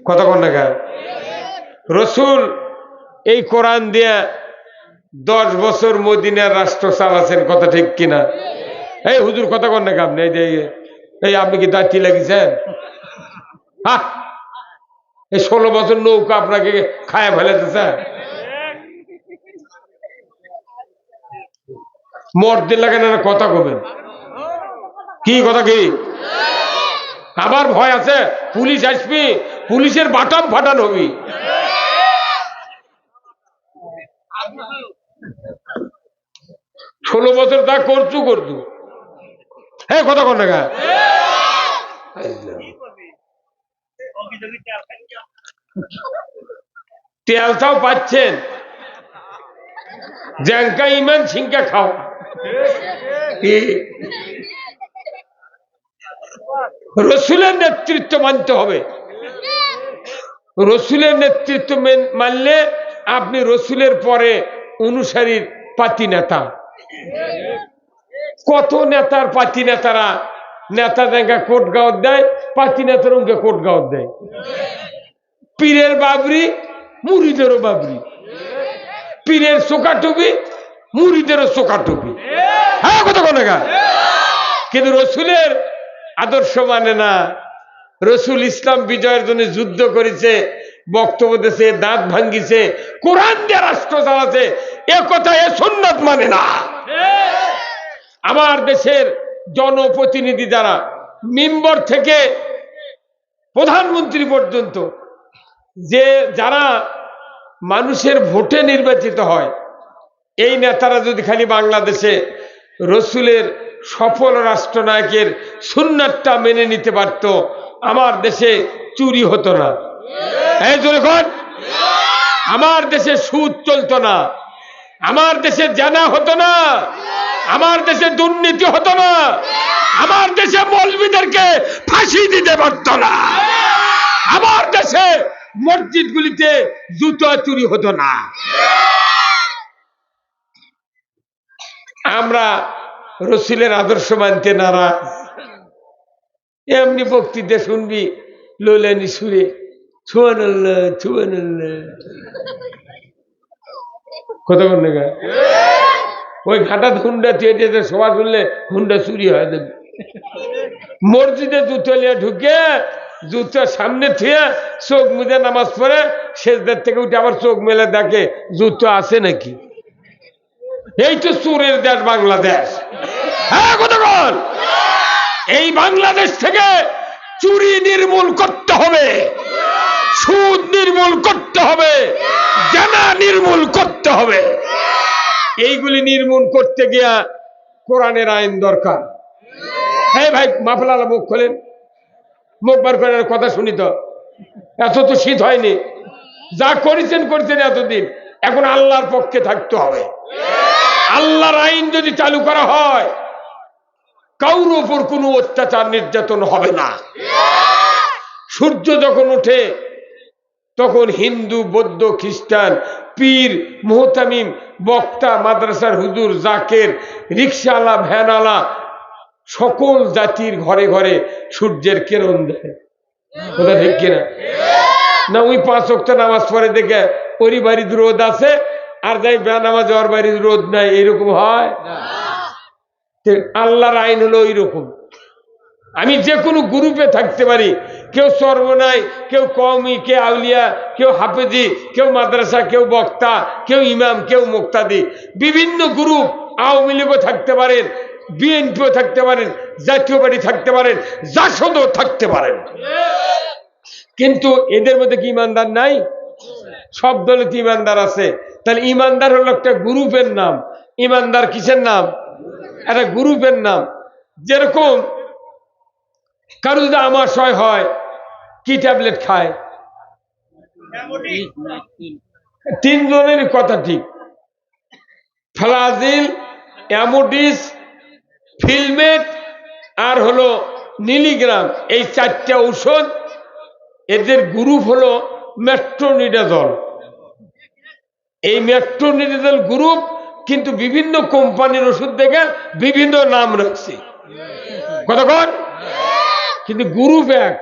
কতক্ষণ টাকা রসুল এই কোরআন দিয়া 10 বছর মদিনার রাষ্ট্র চালাচ্ছেন, কথা ঠিক কিনা? এই হুজুর কতক্ষণ টাকা আপনি এই আপনি কি দায়িত্ব লাগিয়েছেন? হ্যাঁ, এই 16 বছর নৌকা আপনাকে খায়া ফেলেছে। মরতে লাগে না, কথা কবেন কি কথা কি? আবার ভয় আছে, পুলিশ আসবি, পুলিশের বাটাম ফাটান হবি। 16 বছর তা করছু হ্যাঁ, কথা কন না। তেলটাও পাচ্ছেন, জ্যাংকা ইমান ছিঙ্কা খাও। রসুলের নেতৃত্ব মানতে হবে। রসুলের নেতৃত্ব মানলে আপনি রসুলের পরে অনুসারীর পাতি নেতা। কত নেতার পাতি নেতারা নেতা দেখা কোট গাঁত দেয়, পাতি নেতার উনকে কোট গাঁত দেয়। পীরের বাবরি, মুড়িদেরও বাবরি। পীরের চোকা টুপি, মুড়িদেরও চোকা টুপি। হ্যাঁ, কত কোনগা। কিন্তু রসুলের আদর্শ মানে না। রসুল ইসলাম বিজয়ের জন্য যুদ্ধ করেছে, বক্তব্য দিয়েছে, দাঁত ভাঙ্গিছে, কোরআন দিয়ে রাষ্ট্র চালাচ্ছে, এ কথা এ সুন্নাত মানে না। আমার দেশের জনপ্রতিনিধি যারা মেম্বার থেকে প্রধানমন্ত্রী পর্যন্ত যে যারা মানুষের ভোটে নির্বাচিত হয়, এই নেতারা যদি খালি বাংলাদেশে রসুলের সফল রাষ্ট্রনায়কের সুন্নাতটা মেনে নিতে পারত, আমার দেশে চুরি হতো না। এই যখন আমার দেশে সুদ চলতো না, আমার দেশে জানা হতো না, আমার দেশে দুর্নীতি হতো না, আমার দেশে মৌলবীদেরকে ফাঁসি দিতে পারত না, আমার দেশে মসজিদগুলিতে জুতো চুরি হতো না। আমরা রসুলের আদর্শ মানতে নারাজ। এমনি বক্তৃতা শুনবি লোলানি সুরে, সুবহানাল্লাহ সুবহানাল্লাহ, কথা বল না। ওই ঘাটা হুন্ডা থিয়েটারে সভা শুনলে হুন্ডা চুরি হয়ে যাবে। মসজিদে জুতো নিয়ে ঢুকে জুতো সামনে থুয়ে চোখ মুজে নামাজ পড়ে শেষদের থেকে উঠে আবার চোখ মেলে দেখে জুতো আছে নাকি। এই তো চোরের দেশ বাংলাদেশ। হ্যাঁ, কথা বল। এই বাংলাদেশ থেকে চুরি নির্মূল করতে হবে, সুদ নির্মূল করতে হবে, জানা নির্মূল করতে হবে। এইগুলি নির্মূল করতে গিয়া কোরআনের আইন দরকার। হ্যাঁ ভাই, মাফলালা মুখ খোলেন, মুখ বার করে কথা শুনি তো। এত তো শীত হয়নি, যা করেছেন করেছেন এতদিন, এখন আল্লাহর পক্ষে থাকতে হবে। আল্লাহর আইন যদি চালু করা হয়, কারোর উপর কোনো অত্যাচার নির্যাতন হবে না। সূর্য যখন ওঠে তখন হিন্দু, বৌদ্ধ, খ্রিস্টান, পীর, মুহতামিম, বক্তা, মাদ্রাসার হুজুর, জাকের, রিক্সাওয়ালা, ভ্যানওয়ালা, সকল জাতির ঘরে ঘরে সূর্যের কিরণ দেয়। কথা ঠিক কিনা? না ওই 5 ওয়াক্ত নামাজ পড়ে দেখে ওরই বাড়ির রোদ আছে, আর যাই বেনামাজ ওর বাড়ির রোদ নাই, এইরকম হয়? আল্লাহর আইন হলো ওই রকম। আমি যে কোনো গ্রুপে থাকতে পারি, কেউ সর্বনাই, কেউ কওমি, কেউ আউলিয়া, কেউ হাফেজি, কেউ মাদ্রাসা, কেউ বক্তা, কেউ ইমাম, কেউ মুক্তাদি, বিভিন্ন গ্রুপ। আওয়ামী লীগও থাকতে পারেন, বিএনপিও থাকতে পারেন, জাতীয় পার্টি থাকতে পারেন, জাসদও থাকতে পারেন, কিন্তু এদের মধ্যে কি ইমানদার নাই? সব দলে তো ইমানদার আছে। তাহলে ইমানদার হলো একটা গ্রুপের নাম। ইমানদার কিসের নাম? একটা গ্রুপের নাম। যেরকম কারো যদি আমাশয় হয়, কি ট্যাবলেট খায়? 3 জনের কথা ঠিক, ফ্লাজিল, অ্যামোডিস, ফিলমেট আর হলো মিলিগ্রাম, এই 4টা ঔষধ। এদের গ্রুপ হলো মেট্রোনিডাজল। এই মেট্রোনিডাজল গ্রুপ কিন্তু বিভিন্ন কোম্পানির ওষুধ দেখে বিভিন্ন নাম রাখছে, কতক্ষণ, কিন্তু গ্রুপ এক।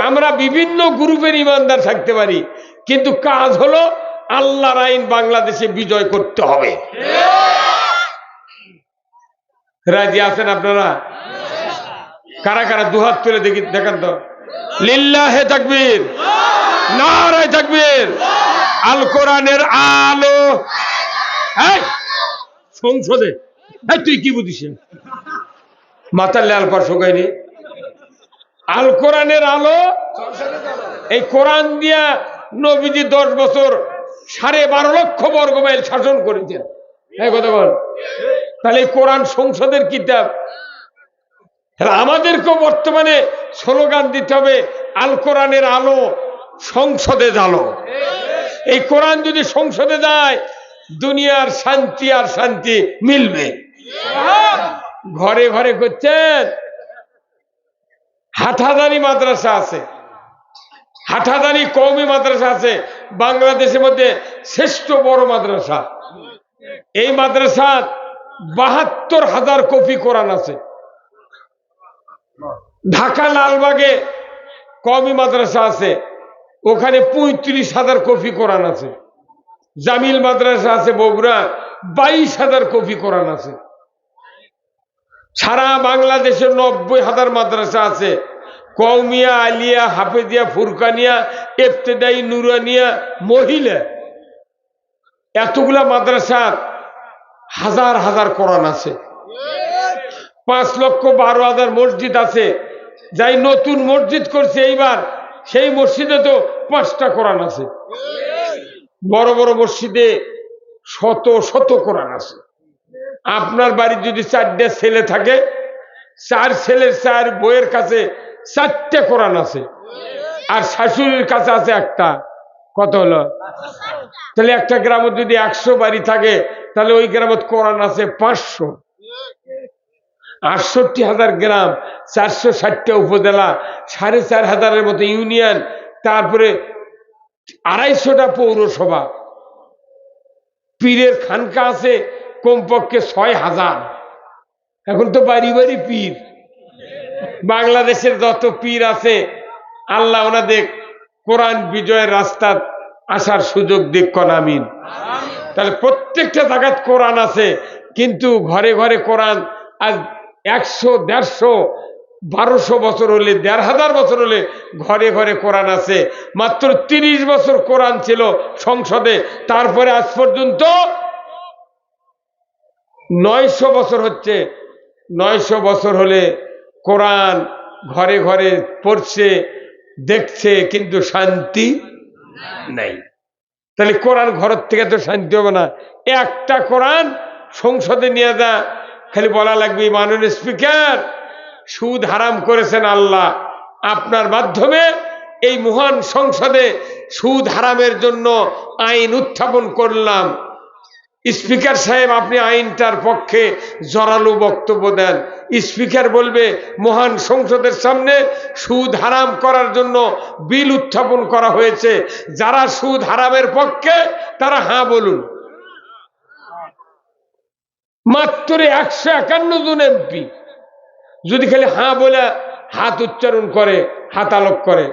আমরা বিভিন্ন গ্রুপের ইমানদার থাকতে পারি, কিন্তু কাজ হলো আল্লাহর আইন বাংলাদেশে বিজয় করতে হবে। রাজি আছেন আপনারা? কারা কারা দুহাত তুলে দেখি, দেখান তো। লিল্লাহে তাকবীর, নারায়ে তাকবীর। আল কোরআনের আলো। সংসদে তুই কি বুঝিস? মাথার লাল পার শোকায়নি। আল কোরআনের আলো, এই কোরআন দিয়া নবীজি 10 বছর 12.5 লক্ষ বর্গ মাইল শাসন করেছেন। হ্যাঁ কথা বল। তাহলে এই কোরআন সংসদের কিতাব। আমাদেরকেও বর্তমানে স্লোগান দিতে হবে, আল কোরআনের আলো, সংসদে জ্বালো। এই কোরআন যদি সংসদে যায়, দুনিয়ার শান্তি আর শান্তি মিলবে। ঘরে ঘরে করছেন। হাটহাজারী মাদ্রাসা আছে, হাটহাজারী কওমি মাদ্রাসা আছে, বাংলাদেশের মধ্যে শ্রেষ্ঠ বড় মাদ্রাসা। এই মাদ্রাসা 72,000 কপি কোরআন আছে। ঢাকা লালবাগে কওমি মাদ্রাসা আছে, ওখানে 35,000 কপি কোরআন আছে। জামিল মাদ্রাসা আছে বগুড়া, 22,000 কপি কোরআন আছে। সারা বাংলাদেশে 90,000 মাদ্রাসা আছে। কওমিয়া, আলিয়া, হাফেজিয়া, ফুরকানিয়া, ইবতেদায়ী, নুরানিয়া, মহিলা, এতগুলা মাদ্রাসা, হাজার হাজার কোরআন আছে। 5,12,000 মসজিদ আছে। যাই নতুন মসজিদ করছে এইবার, সেই মসজিদে তো 5টা কোরআন আছে। বড় বড় মসজিদে শত শত কোরআন আছে। আপনার বাড়ির যদি 4টা ছেলে থাকে, 4 ছেলের 4 বইয়ের কাছে 4টে কোরআন আছে, আর শাশুড়ির কাছে আছে একটা। কত হলো? তাহলে একটা গ্রামে যদি 100 বাড়ি থাকে, তাহলে ওই গ্রামে কোরআন আছে 500। 68,000 গ্রাম, 460টা উপজেলা, 4,500 মতো ইউনিয়ন, তারপরে 250টা পৌরসভা। পীরের খানকা আছে কমপক্ষে 6,000। এখন তো বাড়ি বাড়ি পীর। বাংলাদেশের যত পীর আছে, আল্লাহ ওনাদের কোরআন বিজয়ের রাস্তা আসার সুযোগ দিক, কোন আমিন। তাহলে প্রত্যেকটা জায়গায় কোরআন আছে, কিন্তু ঘরে ঘরে কোরআন আজ 100, 150, 1200 বছর হলে, 1,500 বছর হলে ঘরে ঘরে কোরআন আছে। মাত্র 30 বছর কোরআন ছিল সংসদে, তারপরে আজ পর্যন্ত 900 বছর হচ্ছে। 900 বছর হলে কোরআন ঘরে ঘরে পড়ছে, দেখছে, কিন্তু শান্তি নাই। তাহলে কোরআন ঘরের থেকে তো শান্তি হবে না। একটা কোরআন সংসদে নিয়ে যা, খালি বলা লাগবে, মাননীয় স্পিকার, সুদ হারাম করেছেন আল্লাহ, আপনার মাধ্যমে এই মহান সংসদে সুদ হারামের জন্য আইন উত্থাপন করলাম। স্পিকার সাহেব, আপনি আইনটার পক্ষে জোরালো বক্তব্য দেন। স্পিকার বলবে, মহান সংসদের সামনে সুদ হারাম করার জন্য বিল উত্থাপন করা হয়েছে, যারা সুদ হারামের পক্ষে তারা হ্যাঁ বলুন। মাত্র 151 জন এমপি যদি খালি হ্যাঁ বলে হাত উচ্চারণ করে, হাত আলোক করে,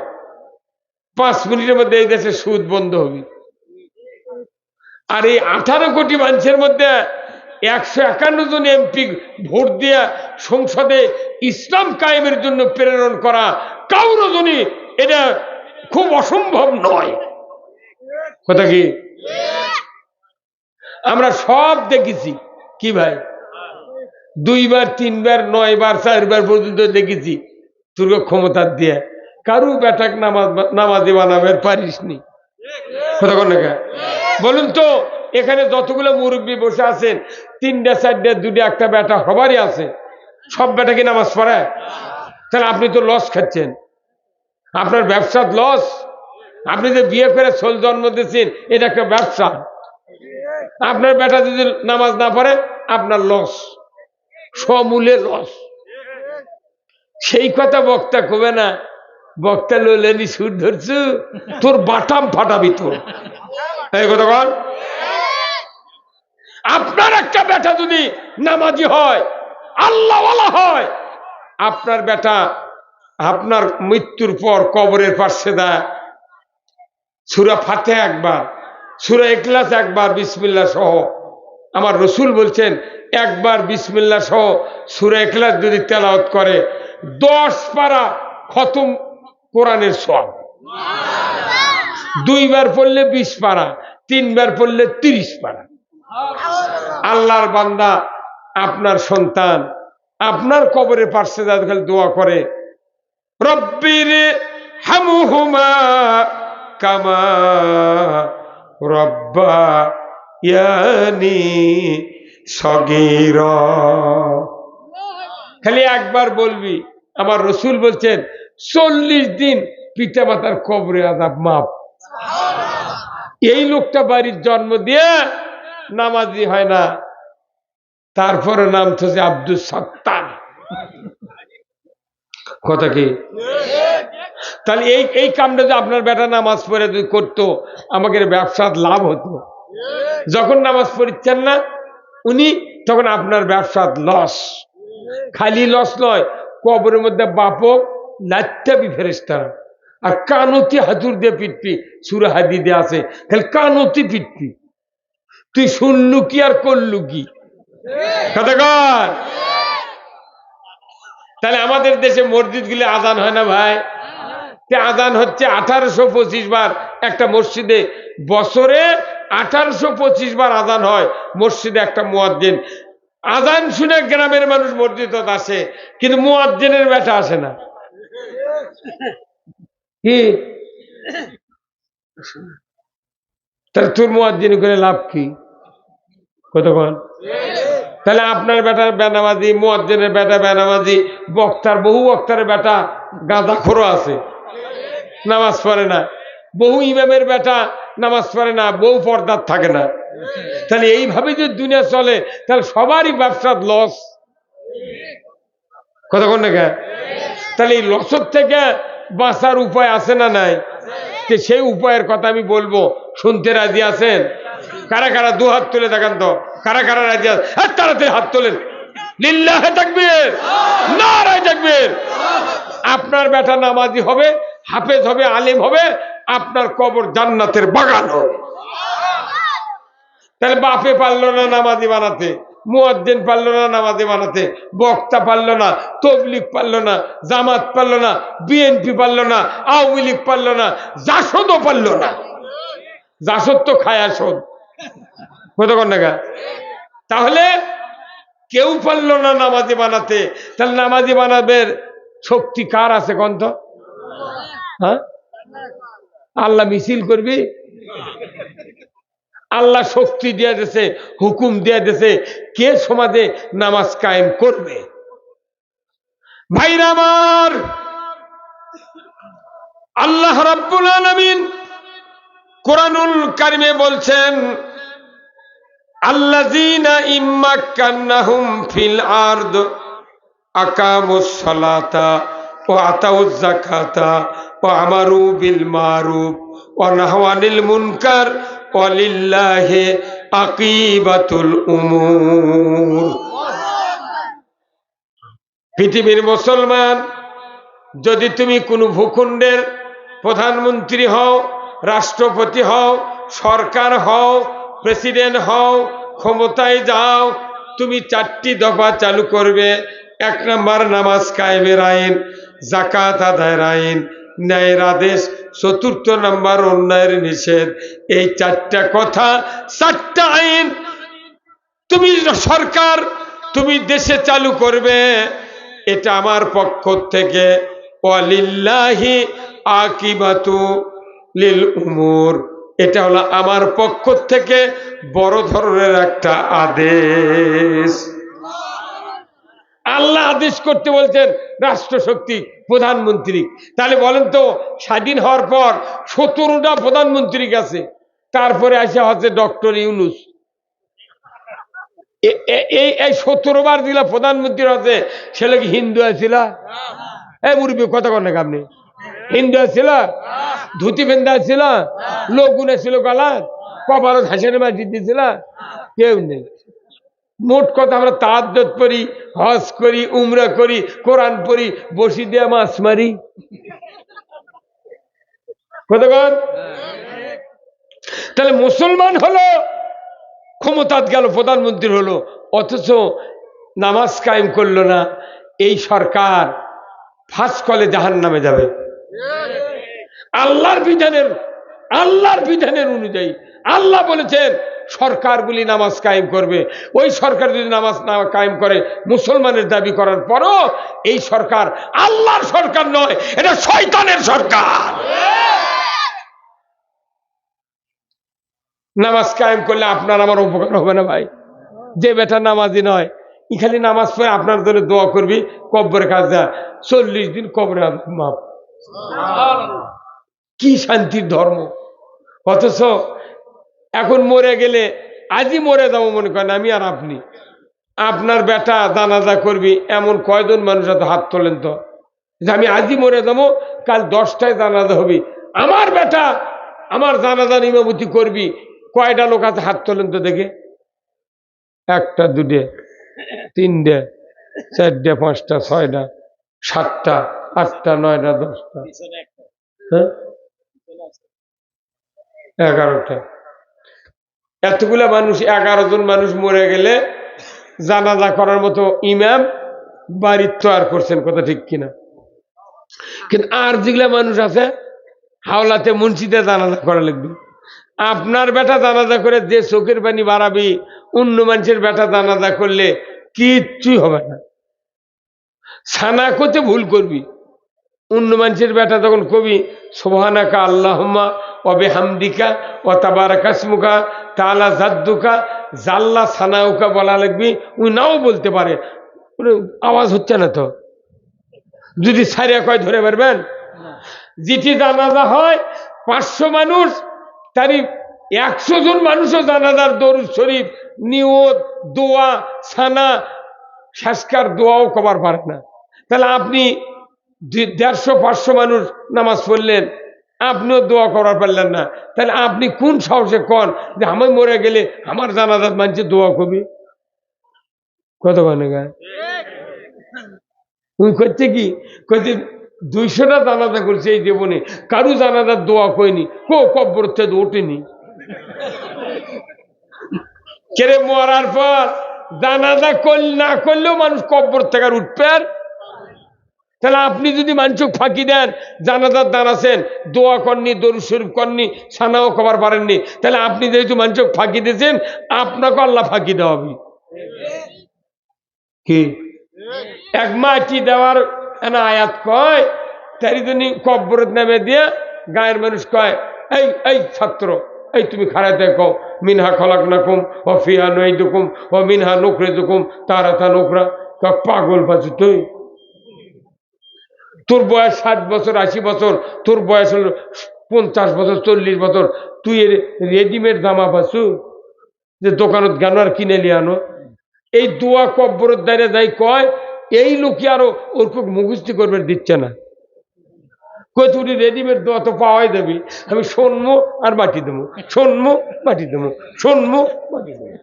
5 মিনিটের মধ্যে এই দেশে সুদ বন্ধ হবে। আর এই 18 কোটি মানুষের মধ্যে 151 জন এমপি ভোট দিয়ে সংসদে ইসলাম কায়েমের জন্য প্রেরণ করা কারো জন্য এটা খুব অসম্ভব নয়। কথা কি? আমরা সব দেখেছি। কি ভাই, 2 বার 3 বার 9 বার 4 বার পর্যন্ত দেখেছি তোর ক্ষমতা দিয়ে কারু বেটাক নামাজি বানাবের পারিসনি। কথা কোন না? বলুন তো, এখানে যতগুলো মুরব্বী বসে আছেন, 3টা 4টা 2টা একটা বেটা সবারই আছে, সব বেটা কি নামাজ পড়ায়? তাহলে আপনি তো লস খাচ্ছেন, আপনার ব্যবসার লস। আপনি যে বিয়ে করে ছোল জন্ম দিচ্ছেন, এটা একটা ব্যবসা। আপনার বেটা যদি নামাজ না পড়ে, আপনার লস, সমূলে লস। সেই কথা বক্তা কবে না, বক্তা লইলেনি সুর ধরছু, তোর বাটাম ফাটাবি তোর। এই কথা বল। আপনার একটা বেটা যদি নামাজি হয়, আল্লাহওয়ালা হয়, আপনার বেটা আপনার মৃত্যুর পর কবরের পাশে দেয় সূরা ফাতিহা একবার, সূরা ইখলাস একবার বিসমিল্লাহ সহ। আমার রসুল বলছেন একবার বিসমিল্লাহ সহ সূরা ইখলাস যদি তেলাওয়াত করে 10 পারা খতম কোরআনের সওয়াব। 2 বার পড়লে 20 পারা, 3 বার পড়লে 30 পারা। আল্লাহর বান্দা আপনার সন্তান আপনার কবরের পাশে যখন দোয়া করে রব্বির হামহুমা কামা রব্বায়ানি সগীরা, খালি একবার বলবি। আমার রসুল বলছেন 40 দিন পিতা মাতার কবরে আযাব মাপ। এই লোকটা বাড়ির জন্ম দিয়ে নামাজি হয় না, তারপরে নাম তো যে আব্দুল সত্তার। কথা কি? তাহলে এই কামটা যদি আপনার বেটা নামাজ পড়ে যদি করতো, আমাদের ব্যবসার লাভ হতো। যখন নামাজ পড়ছেন না উনি, তখন আপনার ব্যবসার লস। খালি লস নয়, কবরের মধ্যে বাপক লাচ্চাবি ফেরেশতারা আর কানতি হাতুর দিয়ে পিটপি। সূরা হাদীদে আছে খালি কানতি পিটপি। তুই শুনলু কি আর করলু কি? কথা কর। তাহলে আমাদের দেশে মসজিদ গুলি আজান হয় না ভাই? আজান হচ্ছে 1825 বার একটা মসজিদে, বছরে 1825 বার আজান হয় মসজিদে একটা মুয়াজ্জিন। আজান শুনে গ্রামের মানুষ মসজিদে আসে, কিন্তু মুয়াজ্জিনের বেটা আসে না। কি তাহলে তোর মুয়াজ্জিন করে লাভ কি? কতক্ষণ? তাহলে আপনার বেটার বেনামাজি, মুয়াজ্জিনের বেটা বেনামাজি, বক্তার বহু বক্তারের বেটা গাঁজাখোরও আছে, নামাজ পড়ে না। বহু ইমামের বেটা নামাজ পড়ে না, বহু পর্দার থাকে না। তাহলে এইভাবে যদি দুনিয়া চলে তাহলে সবারই ব্যবসার লস। কতক্ষণ না? তাহলে এই লসের থেকে বাঁচার উপায় আছে না নাই? যে সেই উপায়ের কথা আমি বলবো, শুনতে রাজি আছেন? কারা কারা দু হাত তুলে দেখান তো, কারা কারা রাজি আছে? তাড়াতাড়ি হাত তোলেন। লিল্লাহে তাকবীর, নারায়ে তাকবীর। আপনার বেটা নামাজি হবে, হাফেজ হবে, আলেম হবে, আপনার কবর জান্নাতের বাগান হবে। তাহলে বাপে পারলো না নামাজি বানাতে, মুয়াজ্জিন পারলো না নামাজি বানাতে, বক্তা পারলো না, তবলিগ পারলো না, জামাত পারলো না, বিএনপি পারলো না, আওয়ামী লীগ পারলো না, জাসদও পারলো না। জাসদ তো খায় আসদ। কতক্ষণ না? তাহলে কেউ পারলো না নামাজি বানাতে। তাহলে নামাজি বানাবের শক্তি কার আছে কন্ত? হ্যাঁ, আল্লাহ মিছিল করবি? আল্লাহ শক্তি দিয়ে দিয়েছে, হুকুম দিয়ে দিয়েছে, কে সমাজে নামাজ কায়েম করবে? ভাইরা আমার, আল্লাহ রাব্বুল আলামিন কোরআনুল কারিমে বলছেন আল্লাযীনা ইম্মাক্কান্নাহুম ফিল আরদ আকামুস সালাতা ওয়া আতাউজ যাকাতা ওয়া আমারু বিল মারুফ ওয়া নাহাউ আনিল মুনকার ওয়া লিল্লাহি আকিবাতুল উমুর। পৃথিবীর মুসলমান, যদি তুমি কোনো ভূখণ্ডের প্রধানমন্ত্রী হও, রাষ্ট্রপতি হও, সরকার হও, প্রেসিডেন্ট হও, ক্ষমতায় যাও, তুমি 4টি দফা চালু করবে। 1 নম্বর নামাজ কায়েমের আইন, যাকাত আদায়ের আইন, ন্যায়ের আদেশ। 4র্থ নম্বর অন্যায়ের নিষেধ। এই 4টা কথা, 4টা আইন তুমি সরকার, তুমি দেশে চালু করবে। এটা আমার পক্ষ থেকে ওয়ালিল্লাহি আকিবাতু লিল উমুর, এটা হলো আমার পক্ষ থেকে বড় ধরনের একটা আদেশ। আল্লাহ আদেশ করতে বলছেন রাষ্ট্রশক্তি প্রধানমন্ত্রী। তাহলে বলেন তো, স্বাধীন হওয়ার পর 17টা প্রধানমন্ত্রী গেছে, তারপরে আসা হচ্ছে ডক্টর ইউনূস। এই 17 বার দিলা প্রধানমন্ত্রী হচ্ছে, ছেলে কি হিন্দু আছিল? এই মুরব্বী কথা কন না, আপনি হিন্দু আছিল? ধুতি পেন্দা ছিল? লোক গুনে ছিল গলাত? কপালত হাসির মাটি দিয়েছিল? কেউ নেই। মোট কথা আমরা তাহাজ্জুদ পড়ি, হজ করি, উমরা করি, কোরআন পড়ি, বসি দিয়ে মাছ মারি। কতক্ষণ? তাহলে মুসলমান হলো, ক্ষমতাত গেল, প্রধানমন্ত্রী হলো, অথচ নামাজ কায়েম করলো না। এই সরকার ফাঁস কলে জাহান্নামে যাবে। আল্লাহর বিধানের অনুযায়ী আল্লাহ বলেছেন সরকারগুলি নামাজ কায়েম করবে। ওই সরকার যদি নামাজ না কায়েম করে, মুসলমানের দাবি করার পরও এই সরকার আল্লাহর সরকার নয়, এটা শয়তানের সরকার। নামাজ কায়েম করলে আপনার আমার উপকার হবে না ভাই? যে বেটা নামাজি নয়, ই খালি নামাজ পড়ে আপনার জন্য দোয়া করবি, কবরের কাজ যা 40 দিন কবরে মাপ। কি শান্তির ধর্ম! অথচ এখন মরে গেলে, আজই মরে যাবো মনে করেন আমি আর আপনি, আপনার বেটা জানাজা করবি, এমন কয়জন মানুষ এত হাত তোলেন তো, যে আমি আজই মরে যাবো, কাল 10টায় জানাজা হবি, আমার বেটা আমার জানাজার ইমামতি করবি, কয়টা লোক আছে হাত তোলেন তো দেখে? 1টা 2টে 3টে 4টে 5টা 6টা 7টা 8টা 9টা 10টা, হ্যাঁ 11টা। এতগুলা মানুষ, 11 জন মানুষ মরে গেলে জানাজা করার মতো ইমাম বাড়ির তৈরি করছেন, কথা ঠিক কিনা? কিন্তু আর যেগুলা মানুষ আছে, হাওলাতে মুন্সিতে জানাজা করা লাগবে। আপনার বেটা জানাজা করে যে চোখের পানি বাড়াবি, অন্য মানুষের বেটা জানাজা করলে কিচ্ছুই হবে না। ছানা করতে ভুল করবি, অন্য মানুষের বেটা তখন কবি সুবহানাকা আল্লাহুম্মা ওয়া বিহামদিকা ওয়া তাবারাকা ইসমুকা তাআলা জাদ্দুকা জাল্লা সানাউকা বলা লাগবি, ওই নাও বলতে পারে, আওয়াজ হচ্ছে না তো। যদি সারিয়া কয় ধরে পারবেন? যেটি জানাজা হয় 500 মানুষ, তারই 100 জন মানুষও জানাজার দরুদ শরীফ, নিয়ত, দোয়া, সানা, শেষকার দোয়াও কবার পারে না। তাহলে আপনি 150-500 মানুষ নামাজ পড়লেন, আপনিও দোয়া করার পারলেন না, তাহলে আপনি কোন সাহসে কন যে আমি মরে গেলে আমার জানাজাত মানুষের দোয়া কবি? কত মানে গায়ে তুমি করছে কি করছে? 200টা জানাজা করছে এই জীবনে, কারু জানাজার দোয়া কইনি, কবর থেকে ওঠেনি। কেরে মরার পর জানাজা না করলেও মানুষ কবর থেকে আর উঠবে। তাহলে আপনি যদি মানুষকে ফাঁকি দেন, জানাজার দাঁড়াছেন, দোয়া করনি, দরুদ শরীফ করনি, সানাও কবার পারেননি, তাহলে আপনি যেহেতু মানুষকে ফাঁকি দিয়েছেন, আপনাকে আল্লাহ ফাঁকি দেওয়া হবে কি? এক মাটি দেওয়ার আয়াত কয়, তারই জন্য কবরত নামে দিয়ে গায়ের মানুষ কয়, এই এই ছাত্র, এই তুমি খারাপ দেখো, মিনহা খলাকনাকুম ওয়া ফিহা নুঈদুকুম ওয়া মিনহা নুখরিজুকুম তারাতান উখরা। পাগল পাচ্ছ তুই? তোর বয়স 60 বছর 80 বছর, তোর বয়স হলো 50 বছর 40 বছর, তুই রেডিমেড জামা পাচ্ছু যে দোকানত গান আর কিনে নিয়ে আনো? এই দোয়া কব্বরের দ্বারে যাই কয়, এই লোকে আরো ওর খুব মুখস্থি করবে দিচ্ছে না, কই তুই রেডিমেড দোয়া তো পাওয়াই দেবি, আমি শোনবো আর মাটি দেবো, শোনবো মাটি দেবো, শোনবো মাটি দেবো।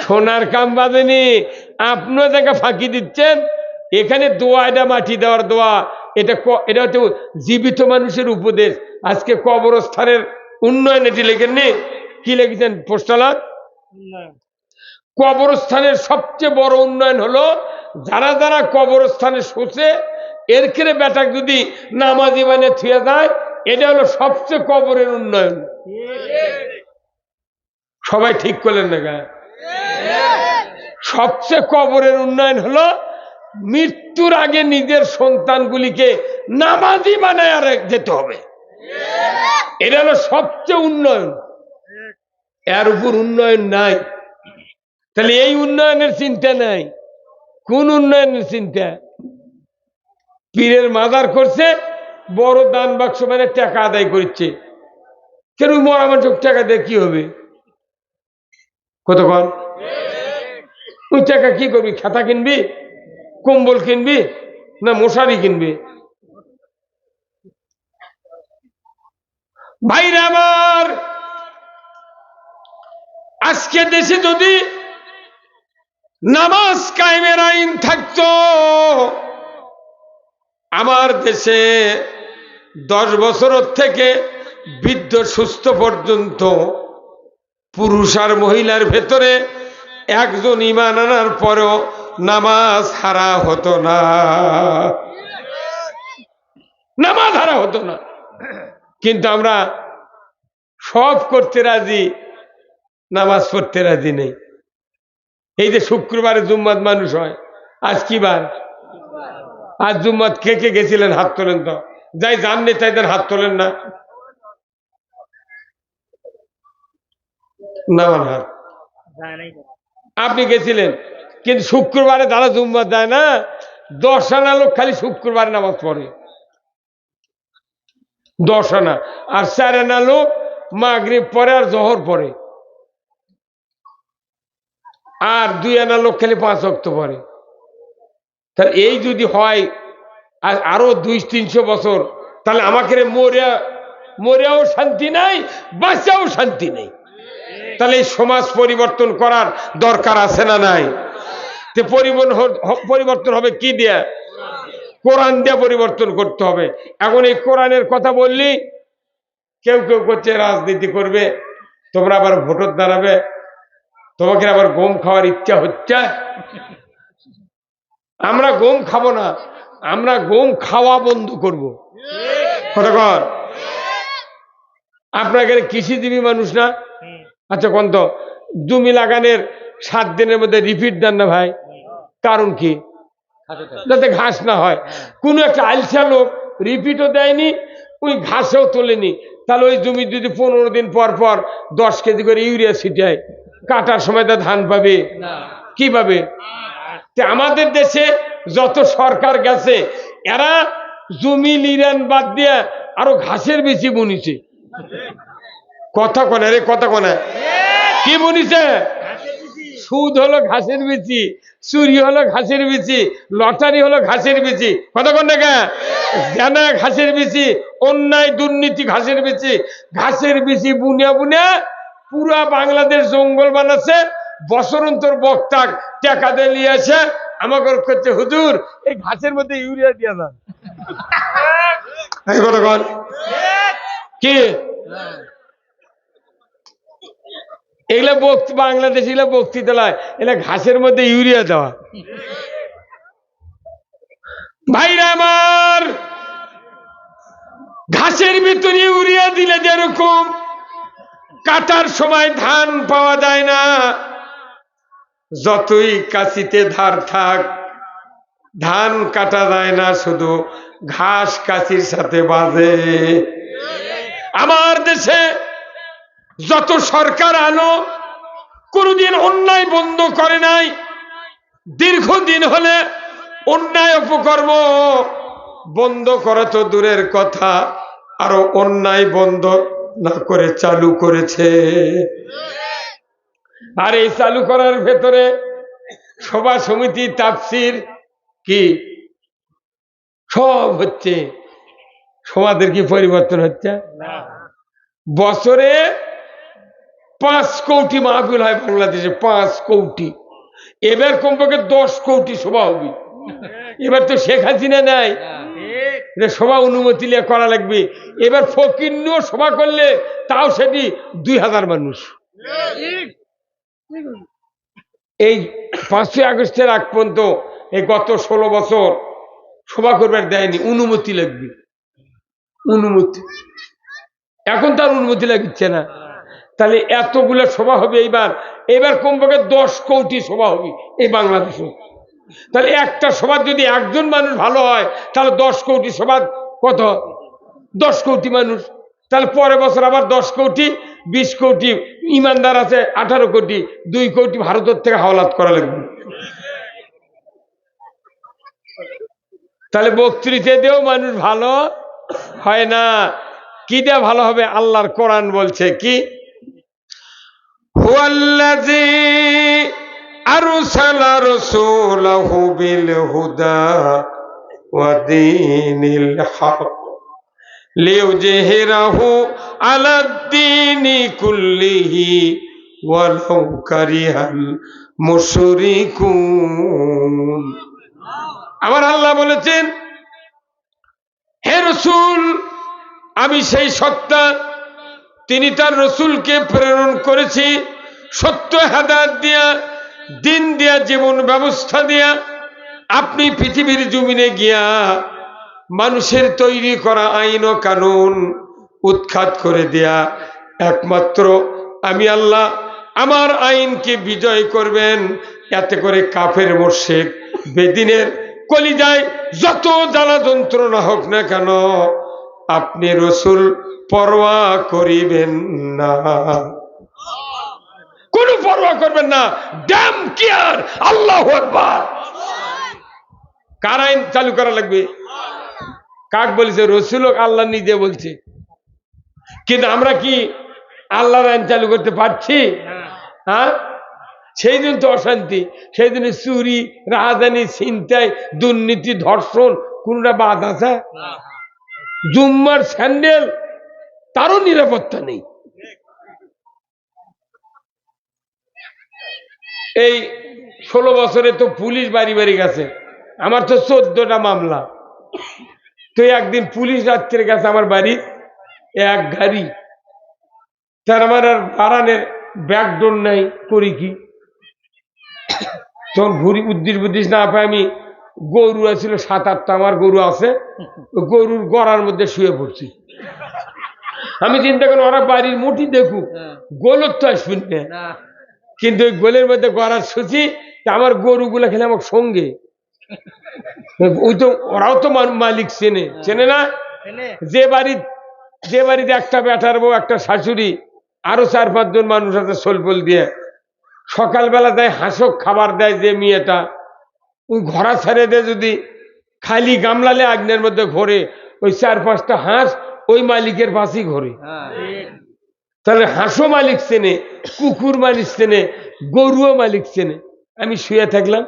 সোনার কাম বাজেনি, আপনিও যাকে ফাঁকি দিচ্ছেন। এখানে দোয়া, এটা মাটি দেওয়ার দোয়া, এটা হচ্ছে জীবিত মানুষের উপদেশ। আজকে কবরস্থানের উন্নয়ন এটি লেখেননি, কি লিখেছেন পোস্টালার? কবরস্থানের সবচেয়ে বড় উন্নয়ন হলো যারা যারা কবরস্থানে শোষে, এর ক্ষেত্রে বেটাকে যদি নামাজি মানে থুয়ে যায়, এটা হলো সবচেয়ে কবরের উন্নয়ন। সবাই ঠিক করলেন না গা? সবচেয়ে কবরের উন্নয়ন হলো মৃত্যুর আগে নিজের সন্তানগুলিকে নামাজি বানায় যেতে হবে, এটা হলো সবচেয়ে উন্নয়ন। এর উপর উন্নয়ন নাই। তাহলে এই উন্নয়নের চিন্তা নাই, কোন উন্নয়নের চিন্তা? পীরের মাজার করছে, বড় দান বাক্স মানে টাকা আদায় করছে, কেন মরা মানুষ টাকা দিয়ে কি হবে? কতক্ষণ ওই টাকা কি করবি? খাতা কিনবি, কম্বল কিনবি, না মশারি কিনবি? ভাইরা আমার, আজকে দেশে যদি নামাজ কায়েমের আইন থাকতো, আমার দেশে 10 বছর থেকে বৃদ্ধ সুস্থ পর্যন্ত পুরুষ আর মহিলার ভেতরে একজন ঈমান আনার পরেও নামাজ হারা হতো না, নামাজ হারা হতো না। কিন্তু আমরা সব করতে রাজি, নামাজ পড়তে রাজি নেই। এই যে শুক্রবারে জুম্মাত মানুষ হয়, আজ কি বার? আজ জুম্মাত কে কে গেছিলেন হাত তোলেন তো, যাই জাননি তাইদের হাত তোলেন না, নামান হাত। আপনি গেছিলেন, কিন্তু শুক্রবারে যারা জুম্মাত যায় না, 10 আনা লোক খালি শুক্রবারে নামাজ পড়ে, 10 আনা, আর 4 আনা লোক মাগরিব পরে আর জোহর পরে, আর 2 আনা লোক খালি 5 ওয়াক্ত পরে। তাহলে এই যদি হয় আরো 200-300 বছর, তাহলে আমাকে মরেও শান্তি নাই, বাঁচাও শান্তি নেই। তাহলে এই সমাজ পরিবর্তন করার দরকার আছে না নাই? পরিবর্তন হবে কি দিয়া? কোরআন দিয়ে পরিবর্তন করতে হবে। এখন এই কোরআনের কথা বললি কেউ কেউ করছে রাজনীতি করবে, তোমরা আবার ভোটর দাঁড়াবে, তোমাকে আবার গম খাওয়ার ইচ্ছা হচ্ছে। আমরা গম খাবো না, আমরা গম খাওয়া বন্ধ করব। কতক্ষণ আপনার এখানে কৃষিজীবী মানুষ না? আচ্ছা কোন তো জমি লাগানোর 7 দিনের মধ্যে রিপিট দেন না ভাই? কারণ কি? যাতে ঘাস না হয়। কোন একটা আলসা লোক রিপিটও দেয়নি, ওই ঘাসেও তোলেনি, তাহলে ওই জমি যদি 15 দিন পর পর 10 কেজি করে ইউরিয়া ছিটায়, কাটার সময় তা ধান পাবে? কি পাবে? আমাদের দেশে যত সরকার গেছে, এরা জমি লিরান বাদ দিয়ে আরো ঘাসের বেশি বুনিছে। কথা কনে রে, কথা কনে, কি বুনিছে? সুদ হলো ঘাসের বিচি, চুরি হলো ঘাসের বিচি, লটারি হলো ঘাসের বিচি। কথা কন না, জানা ঘাসের বিচি, অন্যায় দুর্নীতি ঘাসের বিচি। ঘাসের বিচি বুনিয়া বুনিয়া পুরা বাংলাদেশ জঙ্গল বানাচ্ছে। বছর অন্তর বক্তা টাকা দিয়ে নিয়ে আসে আমাকে করছে, হুজুর এই ঘাসের মধ্যে ইউরিয়া দিয়ে যান। কি এগুলা বাংলাদেশ এগুলা বক্তৃতা লয়, এগুলা ঘাসের মধ্যে ইউরিয়া দেওয়া। ভাইরা আমার, ঘাসের ভিতরে ইউরিয়া দিলে যেরকম কাটার সময় ধান পাওয়া যায় না, যতই কাঁচিতে ধার থাক ধান কাটা যায় না, শুধু ঘাস কাঁচির সাথে বাজে। আমার দেশে যত সরকার আলো কোনদিন অন্যায় বন্ধ করে নাই। দীর্ঘদিন হলে অন্যায় অপকর্ম বন্ধ করা তো দূরের কথা, আরো অন্যায় বন্ধ না করে চালু করেছে। আর এই চালু করার ভেতরে সভা সমিতি তাফসির কি সব হচ্ছে। সমাজের কি পরিবর্তন হচ্ছে? বছরে 5 কোটি মাহফিল হয় বাংলাদেশে, 5 কোটি। এবার কমপক্ষে 10 কোটি সভা হবে। এবার তো শেখ হাসিনা নাই, সভা অনুমতি নিয়ে করা লাগবে। এবার ফকির নিয়েও সভা করলে তাও সেটি 2000 মানুষ। এই 5ই আগস্টের আগ পর্যন্ত এই গত 16 বছর সভা করবার দেয়নি, অনুমতি লাগবে, অনুমতি। এখন তার অনুমতি লাগছে না। তাহলে এতগুলো সভা হবে এইবার। এবার কমপক্ষে 10 কোটি সভা হবে এই বাংলাদেশে। তাহলে একটা সভা যদি একজন মানুষ ভালো হয়, তাহলে 10 কোটি সভা কত? 10 কোটি মানুষ। তাহলে পরের বছর আবার 10 কোটি, 20 কোটি ইমানদার আছে, 18 কোটি, 2 কোটি ভারতের থেকে হাওলাত করা লাগবে। তাহলে বক্তৃতা দিয়েও মানুষ ভালো হয় না। কি দিয়ে ভালো হবে? আল্লাহর কোরআন বলছে কি, হুয়াল্লাযী আরসালা রাসূলাহু বিল হুদা ওয়া দীনিল হক লিইয়ুযহিরাহু আলাদ-দীনি কুল্লিহি ওয়ালাউ কারিহাল মুশরিকুন। আমার আল্লাহ বলেছেন, হে রাসূল, আমি সেই সত্তা, তিনি তার রাসূলকে প্রেরণ করেছি সত্য হেদায়েত দিয়া, দিন দিয়া, জীবন ব্যবস্থা দিয়া। আপনি পৃথিবীর জমিনে গিয়া মানুষের তৈরি করা আইন ও কানুন উৎখাত করে দেয়া একমাত্র আমি আল্লাহ আমার আইনকে বিজয় করবেন। এতে করে কাফের মুশরিক বেদিনের কলিজায় যত জ্বালা যন্ত্রণা হোক না কেন, আপনি রাসূল পরোয়া করিবেন না, কোনো পরোয়া করবেন না। Damn care. আল্লাহু আকবার। কার আইন চালু করা লাগবে? কাক বলেছে? রাসূল আল্লাহ নিজে বলছে। কিন্তু আমরা কি আল্লাহর আইন চালু করতে পারছি? হ্যাঁ, সেই দিন তো অশান্তি, সেই দিনে চুরি, রাহাজানি, ছিনতাই, দুর্নীতি, ধর্ষণ, কোনটা বাদ আছে? জুম্মার স্যান্ডেল তারও নিরাপত্তা নেই। এই 16 বছরে তো পুলিশ বাড়ি বাড়ি গেছে। আমার তো 14টা মামলা। তো একদিন পুলিশ রাত্রে গেছে আমার বাড়ি, এক গাড়ি। তার আমার আর বারানের ব্যাকডোর নাই, করি কি? তখন ঘুরি উদ্দিস বুদ্দিস না পাই, আমি গরু আছিল 7-8টা, আমার গরু আছে, গরুর গড়ার মধ্যে শুয়ে পড়ছি। আমি চিন্তা করি ওরা বাড়ির মুঠি দেখুক, গোলর তো আসবেন না, কিন্তু ওই গোলের মধ্যে গড়ার শুছি। আমার গরুগুলা খেলে আমার সঙ্গে, ওই তো ওরাও তো মালিক চেনে, চেনে না? যে বাড়িতে একটা বেটার বউ, একটা শাশুড়ি, আরো 4-5 জন মানুষ আছে সোলপোল দিয়ে, সকালবেলা দেয় হাঁসক খাবার দেয় যে মেয়েটা, ওই ঘোড়া ছেড়ে দেয়, যদি খালি গামলালে আগ্নের মধ্যে ঘোরে, ওই 4-5টা হাঁস ওই মালিকের পাশেই ঘোরে। তাহলে হাঁসও মালিক চেনে, কুকুর মালিক চেনে, গরুও মালিক চেনে। আমি শুয়ে থাকলাম,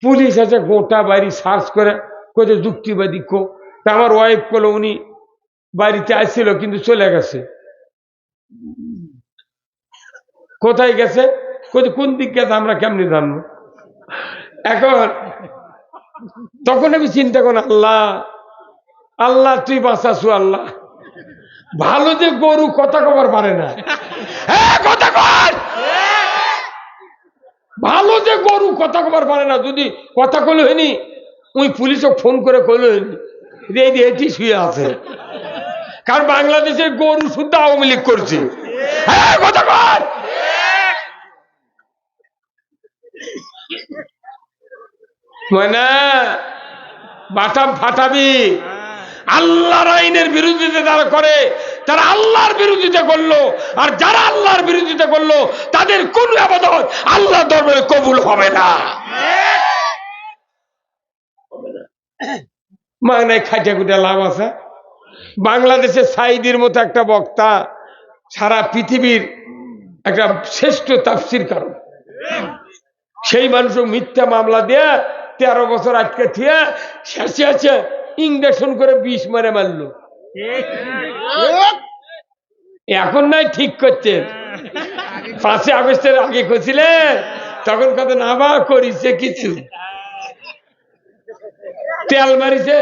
পুলিশ আছে, গোটা বাড়ি সার্চ করে কোথাও যুক্তিবাদী কো। তা আমার ওয়াইফ বলো উনি বাড়িতে আসছিল কিন্তু চলে গেছে। কোথায় গেছে? কোন দিক গেছে আমরা কেমনি জানবো? এখন তখন আমি চিন্তা করি, আল্লাহ আল্লাহ তুই বাঁচাছু আল্লাহ। ভালো যে গরু কথা কবার পারে না, কথা কর। ভালো যে গরু কথা কবার পারে না, যদি কথা কলে হয়নি ওই পুলিশও ফোন করে কলে হয়নি এটি শুয়ে আছে। কারণ বাংলাদেশের গরু শুদ্ধ আওয়ামী লীগ করছে। কথা কর। মানে বাটাম ফাটাবি। আল্লাহর আইনের বিরোধিতা যারা করে তারা আল্লাহর বিরোধিতা করলো, আর যারা আল্লাহর বিরোধিতা করলো তাদের কোন ইবাদত আল্লাহ দরবারে কবুল হবে না। মানে খাইটা খুঁটে লাভ আছে। বাংলাদেশের সাইদির মতো একটা বক্তা সারা পৃথিবীর একটা শ্রেষ্ঠ তাফসীর কারণ, সেই মানুষ মিথ্যা মামলা দিয়ে 13 বছর আটকে থিয়া শেষে আছে ইঞ্জেকশন করে 20 মারে মারলো। এখন নাই ঠিক করছে, 5 আগস্টের আগে করছিলে তখন কত নাবা করিছে, কিছু তেল মারিছে।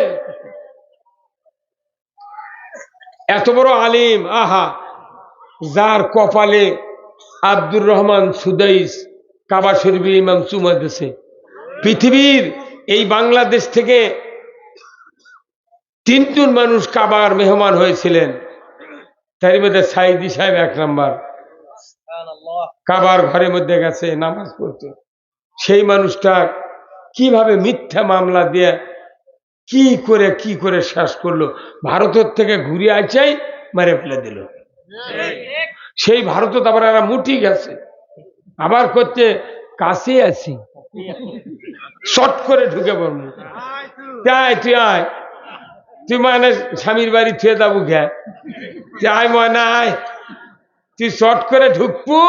এত বড় আলিম, আহা, যার কপালে আব্দুর রহমান সুদাইস কাবা শরীফে ইমাম চুমা দিয়েছে। পৃথিবীর এই বাংলাদেশ থেকে 3 জন মানুষ কাবার মেহমান হয়েছিলেন, তার মধ্যে সাইদি সাহেব 1 নাম্বার। কাবার ঘরের মধ্যে গেছে নামাজ পড়তে। সেই মানুষটা কিভাবে মিথ্যা মামলা দিয়ে কি করে শেষ করলো। ভারতের থেকে ঘুরে আইচাই মেরে ফেলে দিল। সেই ভারতে আবার এরা মুঠি গেছে, আবার করতে কাছে আছি, শর্ট করে ঢুকে পড়বো। তুই আয়, তুই মানে স্বামীর বাড়ি থুয়ে যাবো ঘে, আয় ময়না আয়, তুই শর্ট করে ঢুকবো,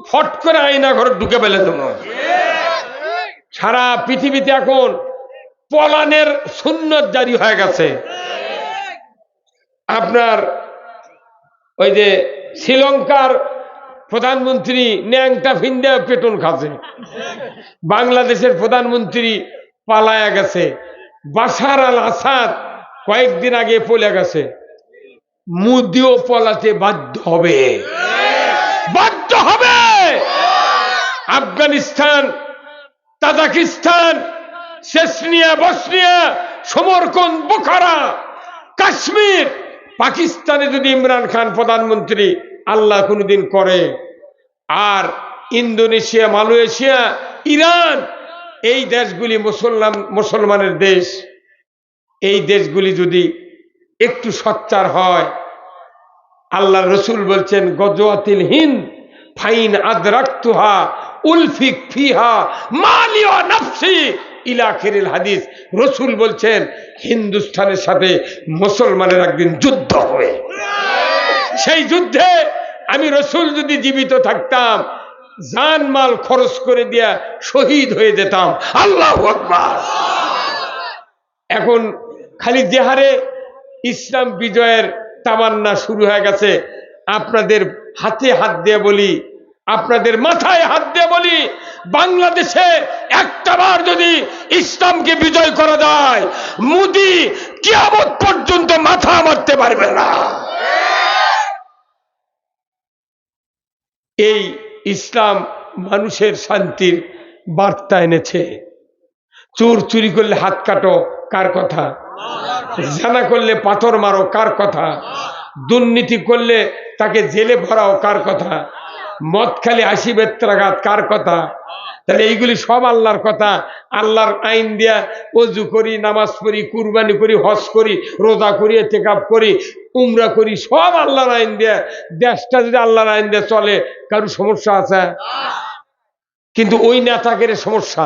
ফট করে আয়না ঘরে ঢুকে ফেলে দেবো। সারা পৃথিবীতে এখন পলানের সুন্নত জারি হয়ে গেছে। আপনার ওই যে শ্রীলঙ্কার প্রধানমন্ত্রী ন্যাংটা ফিন্দা পেটন খাচ্ছে। বাংলাদেশের প্রধানমন্ত্রী পালায়া গেছে, বাশার আল আসাদ কয়েকদিন আগে পলে গেছে। মোদিও পলাতে বাধ্য হবে, বাধ্য হবে। Afghanistan, Tajikistan, Chechnya, Bosnia, Samarkand, Bukhara, Kashmir, পাকিস্তানে যদি ইমরান খান প্রধানমন্ত্রী আল্লাহ কোনদিন করে, আর ইন্দোনেশিয়া, মালয়েশিয়া, ইরান, এই দেশগুলি মুসলমানের দেশ, এই দেশগুলি যদি একটু সোচ্চার হয়, আল্লাহ রসুল বলছেন গজওয়াতিল হিন্দ ফাইন আদরাকতুহা উলফিক ফিহা মালি ওয়া নাফসি ইলা আখিরিল হাদিস। রসুল বলছেন হিন্দুস্তানের সাথে মুসলমানের একদিন যুদ্ধ হবে। সেই যুদ্ধে আমি রসুল যদি জীবিত থাকতাম, জান মাল খরচ করে দিয়া শহীদ হয়ে যেতাম। আল্লাহু আকবার। এখন খালি দেহারে ইসলাম বিজয়ের তামান্না শুরু হয়ে গেছে। আপনাদের হাতে হাত দিয়ে বলি, আপনাদের মাথায় হাত দিয়ে বলি, বাংলাদেশে একটাবার যদি ইসলামকে বিজয় করা যায়, মোদি কিয়ামত পর্যন্ত মাথা মারতে পারবে না। এই ইসলাম মানুষের শান্তির বার্তা এনেছে। চোর চুরি করলে হাত কাটো, কার কথা? জানা করলে পাথর মারো, কার কথা? দুর্নীতি করলে তাকে জেলে ভরাও, কার কথা? মদ খালি 80 বেত্রাঘাত, কার কথা? তাহলে এইগুলি সব আল্লাহর কথা। আল্লাহর আইন দিয়া ওযু করি, নামাজ পড়ি, কুরবানি করি, হজ করি, রোজা করি, ইতিকাফ করি, উমরা করি, সব আল্লাহর আইন দিয়া। দেশটা যদি আল্লাহর আইন দিয়ে চলে, কারো সমস্যা আছে? কিন্তু ওই নেতাদের সমস্যা,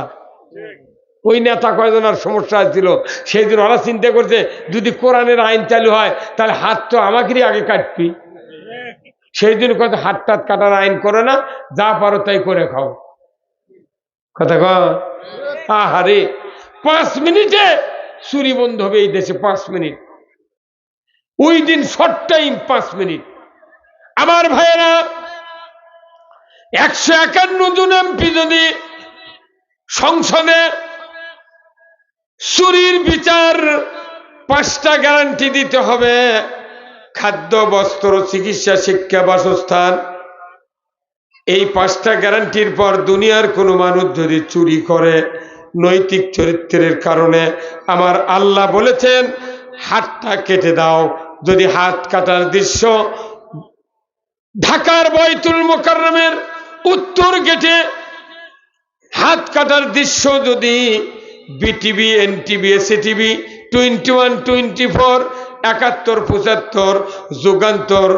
ওই নেতা কয়জনের সমস্যা ছিল, সেই দিন ওরা চিন্তা করছে যদি কোরআনের আইন চালু হয় তাহলে হাত তো আমাকেই আগে কাটবি। সেই দিন কত হাত টাত কাটার আইন করে না, যা পারো তাই করে খাও। কথা কয় আহারে, 5 মিনিটে চুরি বন্ধ হবে এই দেশে, 5 মিনিট। ওই দিন শর্ট টাইম 5 মিনিট। আমার ভাইয়েরা, 151 জন এমপি যদি সংসদে চুরির বিচার 5টা গ্যারান্টি দিতে হবে, খাদ্য, বস্ত্র, চিকিৎসা, শিক্ষা, বাসস্থান, এই 5টা গ্যারান্টির পর দুনিয়ার কোনো মানুষ যদি চুরি করে নৈতিক চরিত্রের কারণে, আমার আল্লাহ বলেছেন হাতটা কেটে দাও। যদি হাত কাটার দৃশ্য ঢাকার বাইতুল মুকাররমের উত্তর গেটে হাত কাটার দৃশ্য যদি বিটিভি, এনটিভি, এসিটিভি, 21, 24, 71, 75, যুগান্তর,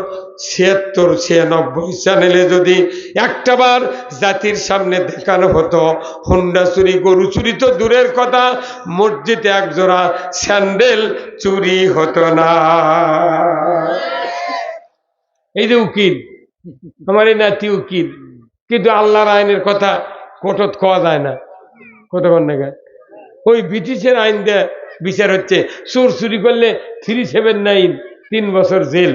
76, 96 চ্যানেলে যদি একটাবার জাতির সামনে দেখানো হতো হুন্ডা চুরি, গরু চুরি তো দূরের কথা, মসজিদে একজোড়া স্যান্ডেল চুরি হতো না। এই যে উকিল, আমার এই নাতি উকিল, কিন্তু আল্লাহর আইনের কথা কোর্টত খাওয়া যায় না। কতক্ষণ না ওই ব্রিটিশের আইন দিয়ে বিচার হচ্ছে, চোর চুরি করলে 379, 3 বছর জেল।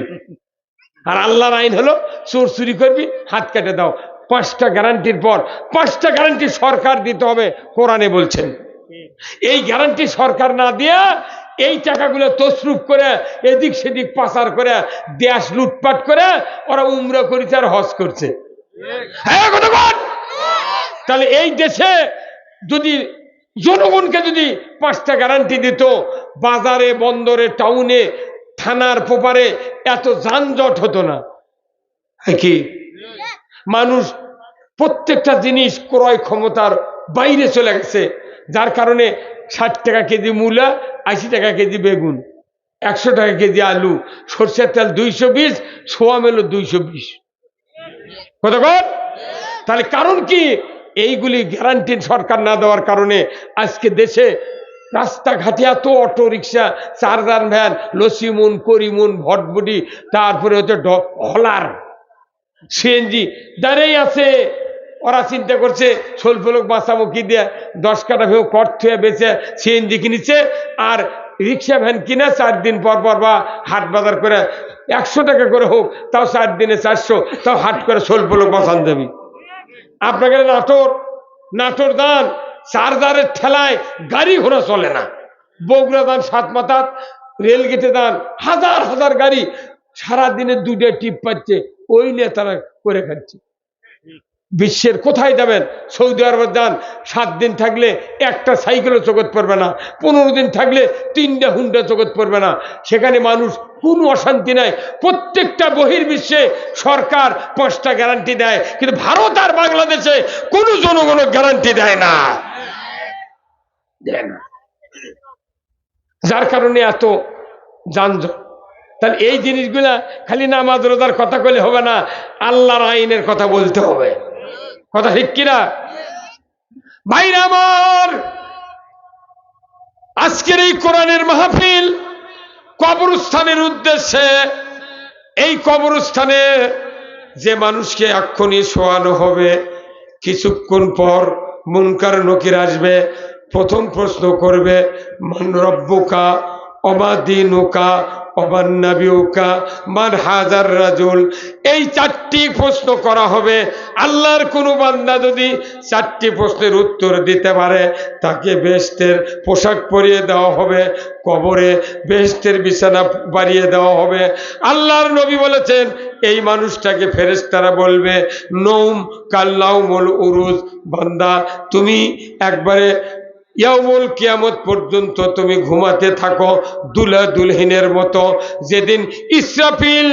আর আল্লাহর আইন হলো চোর চুরি করবি, হাত কেটে দাও। 5টা গ্যারান্টির পর 5টা গ্যারান্টি সরকার দিতে হবে, কোরআনে বলছেন। এই গ্যারান্টি সরকার না দিয়া এই টাকাগুলো তসরুফ করে এদিক সেদিক পাচার করে দেশ লুটপাট করে ওরা উমরা করেছে আর হজ করছে। হ্যাঁ, তাহলে এই দেশে যদি জনগণকে যদি 5টা গ্যারান্টি দিত, বাজারে, বন্দরে, টাউনে, থানার পোপারে এত যানজট হতো না। কি মানুষ প্রত্যেকটা জিনিস ক্রয় ক্ষমতার বাইরে চলে গেছে, যার কারণে 60 টাকা কেজি মূলা, 80 টাকা কেজি বেগুন, 100 টাকা কেজি আলু, সরষের তেল 220, সোয়া মেলো 220। কতক্ষণ? তাহলে কারণ কি? এইগুলি গ্যারান্টি সরকার না দেওয়ার কারণে আজকে দেশে রাস্তাঘাটে এত অটো রিক্সা, চার্জার ভ্যান, লসিমুন, করিমুন, ভটভটি, তারপরে হচ্ছে হলার, সিএনজি দাঁড়িয়ে আছে। ওরা চিন্তা করছে স্বল্প লোক বাঁচামুখী দিয়ে 10 কাটা ভেউ কট থুয়ে বেঁচে সিএনজি কিনেছে, আর রিক্সা ভ্যান কিনে 4 দিন পর পর বা হাট বাজার করে 100 টাকা করে হোক, তাও 4 দিনে 400, তাও হাট করে স্বল্প লোক বাঁচান যাবি। আপনাকে নাটোর দান, চার্জারের ঠেলায় গাড়ি ঘোড়া চলে না। বগুড়া দান, সাতমাথাত রেলগেটে দান, হাজার হাজার গাড়ি সারাদিনে 2টা টিপ পাচ্ছে, ওই নিয়ে তারা করে খাচ্ছে। বিশ্বের কোথায় যাবেন? সৌদি আরব যান, 7 দিন থাকলে একটা সাইকেলও জগৎ পড়বে না, 15 দিন থাকলে 3টা হুন্ডা জগৎ পড়বে না। সেখানে মানুষ কোনো অশান্তি নাই। প্রত্যেকটা বহির্বিশ্বে সরকার 5টা গ্যারান্টি দেয়, কিন্তু ভারত আর বাংলাদেশে কোনো জনগণ গ্যারান্টি দেয় না। যার কারণে এত যানজট। তাহলে এই জিনিসগুলা খালি নামাজ রোজার কথা বলে হবে না, আল্লাহর আইনের কথা বলতে হবে। কথা ঠিক কিনা ভাইরা আমার? আজকের এই কোরআনের মাহফিল কবরস্থানের উদ্দেশ্যে। এই কবরস্থানে যে মানুষকে এক্ষুনি শোয়ানো হবে, কিছুক্ষণ পর মুনকার নকির আসবে, প্রথম প্রশ্ন করবে মান রব্বুকা ওমা দীনুকা ওমান নাবিয়ুকা মান হাজার রাজুল। এই 4টি প্রশ্ন করা হবে। আল্লাহর কোন বান্দা যদি 4টি প্রশ্নের উত্তর দিতে পারে, তাকে বেহেশতের পোশাক পরিয়ে দেওয়া হবে, কবরে বেহেশতের বিছানা বাড়িয়ে দেওয়া হবে। আল্লাহর নবী বলেছেন, এই মানুষটাকে ফেরেশতারা বলবে নৌম কাল্লাউমুল উরুজ, বান্দা তুমি একবারে ইয়াউমুল কিয়ামত পর্যন্ত তুমি ঘুমাতে থাকো দুলা দুলহিনের মতো। যেদিন ইসরাফিল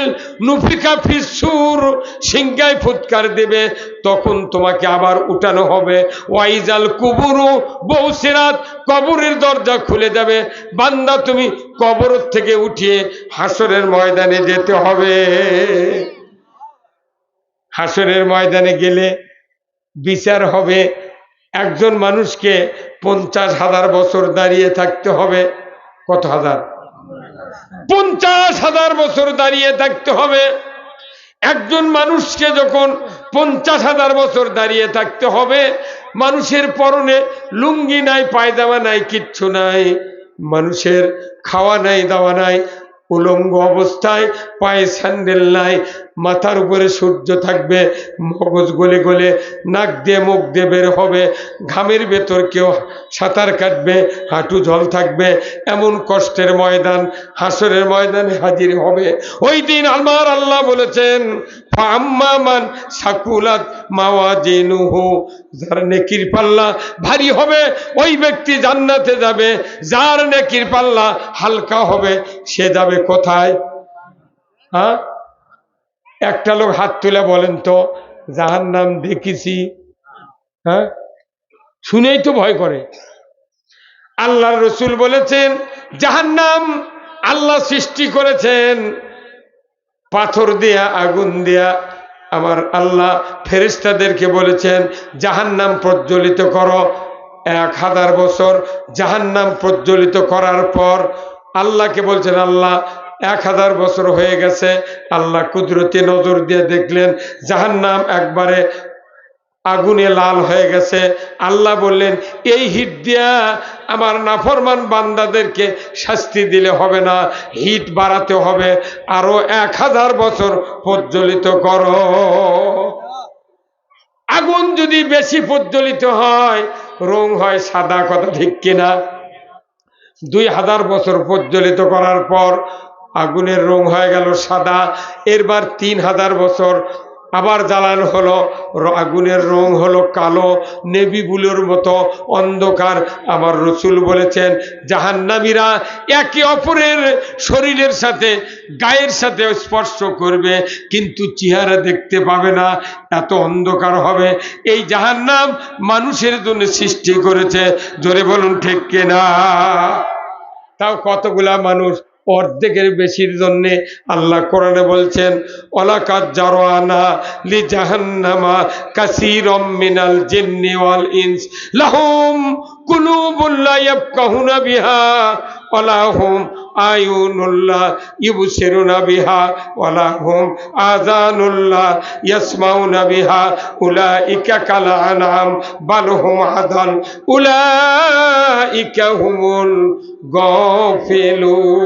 নুফিকা ফিসসুর সিংহায় ফুৎকার দেবে, তখন তোমাকে আবার উঠানো হবে। ওয়াইজাল কুবুরু বউসিরাত, কবরের দরজা খুলে যাবে। বান্দা তুমি কবর থেকে উঠিয়ে হাসরের ময়দানে যেতে হবে। হাসরের ময়দানে গেলে বিচার হবে। একজন মানুষকে 50,000 বছর দাঁড়িয়ে থাকতে হবে। কত হাজার? 50,000 বছর দাঁড়িয়ে থাকতে হবে। একজন মানুষকে যখন 50,000 বছর দাঁড়িয়ে থাকতে হবে, মানুষের পরনে লুঙ্গি নাই, পায়জামা নাই, কিচ্ছু নাই, মানুষের খাওয়া নাই, দাওয়া নাই, উলঙ্গ অবস্থায়, পায়ে স্যান্ডেল নাই, মাথার উপরে সূর্য থাকবে, মগজ গলে গলে নাক দিয়ে মুখ দিয়ে বের হবে, ঘামের ভেতর কেউ সাঁতার কাটবে, হাঁটু জল থাকবে। এমন কষ্টের ময়দান হাসরের ময়দানে হাজির হবে। ওই দিন আমার আল্লাহ বলেছেন, ফাম্মামান সাকুলাত মাওয়াজিনুহু, যার নেকির পাল্লা ভারী হবে ওই ব্যক্তি জান্নাতে যাবে। যার নেকির পাল্লা হালকা হবে সে যাবে কোথায়? হ্যাঁ, একটা লোক হাত তুলে বলেন তো, জাহান্নাম দেখেছি? হ্যাঁ, শুনেই তো ভয় করে। আল্লাহর রসুল বলেছেন, জাহান্নাম আল্লাহ সৃষ্টি করেছেন পাথর দিয়া, আগুন দিয়া। আমার আল্লাহ ফেরেশতাদেরকে বলেছেন, জাহান্নাম প্রজ্বলিত করো। 1000 বছর জাহান্নাম প্রজ্বলিত করার পর আল্লাহকে বলছেন, আল্লাহ 1000 বছর হয়ে গেছে। আল্লাহ কুদরতি নজর দিয়ে দেখলেন জাহান্নাম একবারে আগুনে লাল হয়ে গেছে। আল্লাহ বললেন, এই হিট দিয়া আমার নাফরমান বান্দাদেরকে শাস্তি দিলে হবে না, হিট বাড়াতে হবে, আরো 1000 বছর প্রজ্বলিত করো। আগুন যদি বেশি প্রজ্বলিত হয়, রং হয় সাদা। কথা ঠিক কিনা? 2000 বছর প্রজ্বলিত করার পর আগুনের রং হয়ে গেল সাদা। এরবার 3000 বছর আবার জ্বালানো হলো, আগুনের রং হলো কালো, নেভি ব্লুর মতো অন্ধকার। আমার রসুল বলেছেন, জাহান্নামীরা একে অপরের শরীরের সাথে, গায়ের সাথে স্পর্শ করবে, কিন্তু চেহারা দেখতে পাবে না, এত অন্ধকার হবে। এই জাহান্নাম মানুষের জন্য সৃষ্টি করেছে। জোরে বলুন ঠিক কিনা? তাও কতগুলা মানুষ, অর্ধেকের বেশির জন্য আল্লাহ কোরআনে বলছেন, ওয়ালাকাদ জারআনা লি জাহান্নামা কাসীরাম মিনাল জিন্নি ওয়াল ইনস লাহুম কুলুবুন লা ইয়াফকাহুনা বিহা ওয়া লাহুম আয়ুনুন লা ইবসিরুনা বিহা ওয়া লাহুম আযানুন লা ইয়াসমাউনা বিহা উলাইকা কাল আনআম বাল হুম আদাল উলাইকা হুমুল গাফিলুন।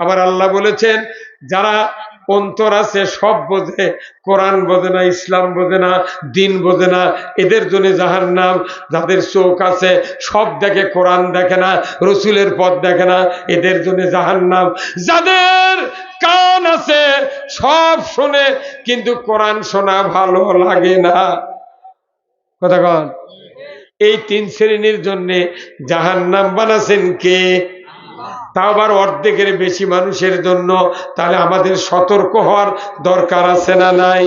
আবার আল্লাহ বলেছেন যারা অন্তর আছে সব বোঝে, কোরআন বোঝে না, ইসলাম বোঝে না, দিন বোঝে না, এদের জন্য জাহান্নাম। যাদের চোখ আছে সব দেখে, কোরআন দেখে না, রসুলের পথ দেখে না, এদের জন্য জাহান্নাম। যাদের কান আছে সব শোনে, কিন্তু কোরআন শোনা ভালো লাগে না। কথা কন? এই তিন শ্রেণীর জন্য জাহান্নাম বানাছেন কে? তাও আবার অর্ধেকের বেশি মানুষের জন্য। তাহলে আমাদের সতর্ক হওয়ার দরকার আছে না নাই?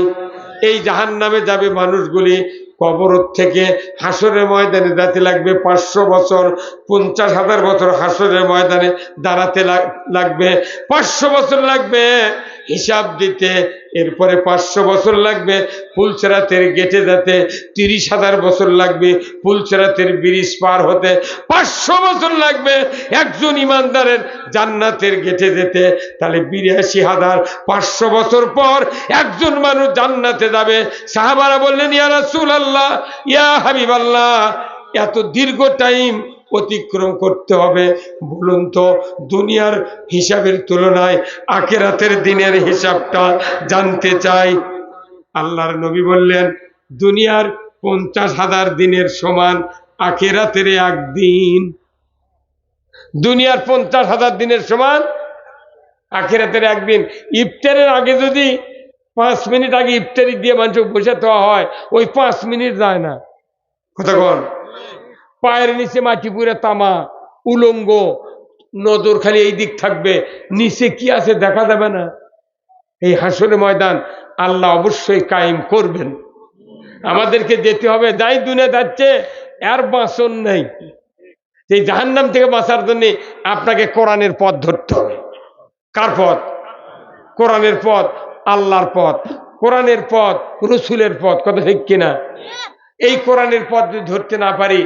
এই জাহান্নামে যাবে মানুষগুলি কবর থেকে হাসরের ময়দানে যেতে লাগবে 500 বছর, 50,000 বছর হাসরের ময়দানে দাঁড়াতে লাগবে, 500 বছর লাগবে হিসাব দিতে, এরপরে 500 বছর লাগবে ফুলসেরাতের গেটে যেতে, 30,000 বছর লাগবে ফুলসেরাতের ব্রিজ পার হতে, 500 বছর লাগবে একজন ইমানদারের জান্নাতের গেটে যেতে। তাহলে 82,500 বছর পর একজন মানুষ জান্নাতে যাবে। সাহাবারা বললেন ইয়া রাসূলুল্লাহ, ইয়া হাবিবাল্লাহ, এত দীর্ঘ টাইম অতিক্রম করতে হবে? বলুন তো, দুনিয়ার হিসাবের তুলনায় আখিরাতের দিনের হিসাবটা জানতে চাই। আল্লাহর নবী বললেন দুনিয়ার 50,000 দিনের সমান আখিরাতের একদিন। দুনিয়ার 50,000 দিনের সমান আখিরাতের একদিন। ইফতারের আগে যদি 5 মিনিট আগে ইফতারি দিয়ে মানুষ বসে দেওয়া হয়, ওই 5 মিনিট যায় না। কথা কন? পায়ের নিচে মাটি পুরে তামা, উলঙ্গ, নজর খালি এই দিক থাকবে, নিচে কি আছে দেখা যাবে না। এই হাসরের ময়দান আল্লাহ অবশ্যই কায়েম করবেন। আমাদেরকে যেতে হবে, যাই দুনিয়া যাচ্ছে আর বাঁচন নেই। এই জাহান্নাম থেকে বাঁচার জন্য আপনাকে কোরআনের পথ ধরতে হবে। কার পথ? কোরআনের পথ, আল্লাহর পথ, কোরআনের পথ, রসুলের পথ। কথা ঠিক কিনা? এই কোরআনের পথ যদি ধরতে না পারি,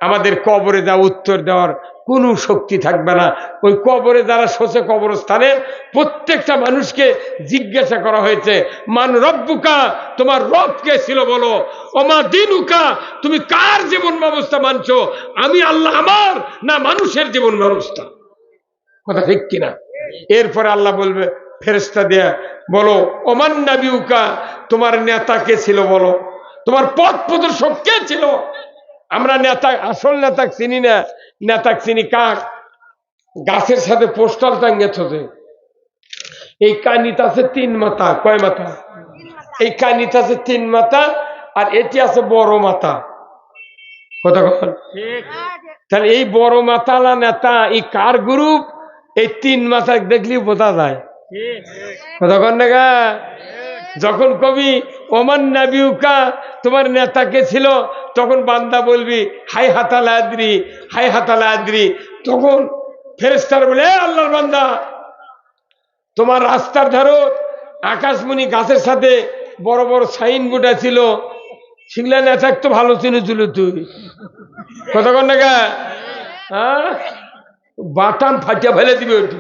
আমাদের কবরে যা উত্তর দেওয়ার কোনো শক্তি থাকবে না। ওই কবরে যারা শোষে কবরস্থানে প্রত্যেকটা মানুষকে জিজ্ঞাসা করা হয়েছে, মান রব্বুকা, তোমার রব কে ছিল বলো, ওমা দিনুকা, তুমি কার জীবন ব্যবস্থা মানছো, আমি আল্লাহ আমার না মানুষের জীবন ব্যবস্থা। কথা ঠিক কিনা? এরপরে আল্লাহ বলবে ফেরেশতা দিয়ে, বলো ওমান নাবিউকা, তোমার নেতা কে ছিল বলো, তোমার পথ প্রদর্শক কে ছিল। আমরা নেতা, আসল নেতা চিনি না। নেতা চিনি কাক? গাছের সাথে পোস্টাল টাঙ্গেছে, এই কানিতে আছে 3 মাথা। কয় মাথা? এই কানিতে আছে 3 মাথা, আর এটি আছে বড় মাথা। কথা কন? তাহলে এই বড় মাথালা নেতা এই কার গ্রুপ? এই 3 মাথা দেখলেই বোঝা যায়। কথা কন না গা? যখন কবি ওমান নাবিউকা, তোমার নেতা কে ছিল, তখন বান্দা বলবি হাই হাতাল আদ্রি, হাই হাতাল আদ্রি। তখন ফেরেশতারা বলে আল্লাহর বান্দা, তোমার রাস্তার ধারো আকাশমণি গাছের সাথে বড় বড় সাইনবোর্ড ছিল, সেগুলা নেতা তো ভালো চিনেছিল তুই। কথা কন না গা? হ্যাঁ, বাটাম ফাটিয়া ফেলে দিবে ওটি।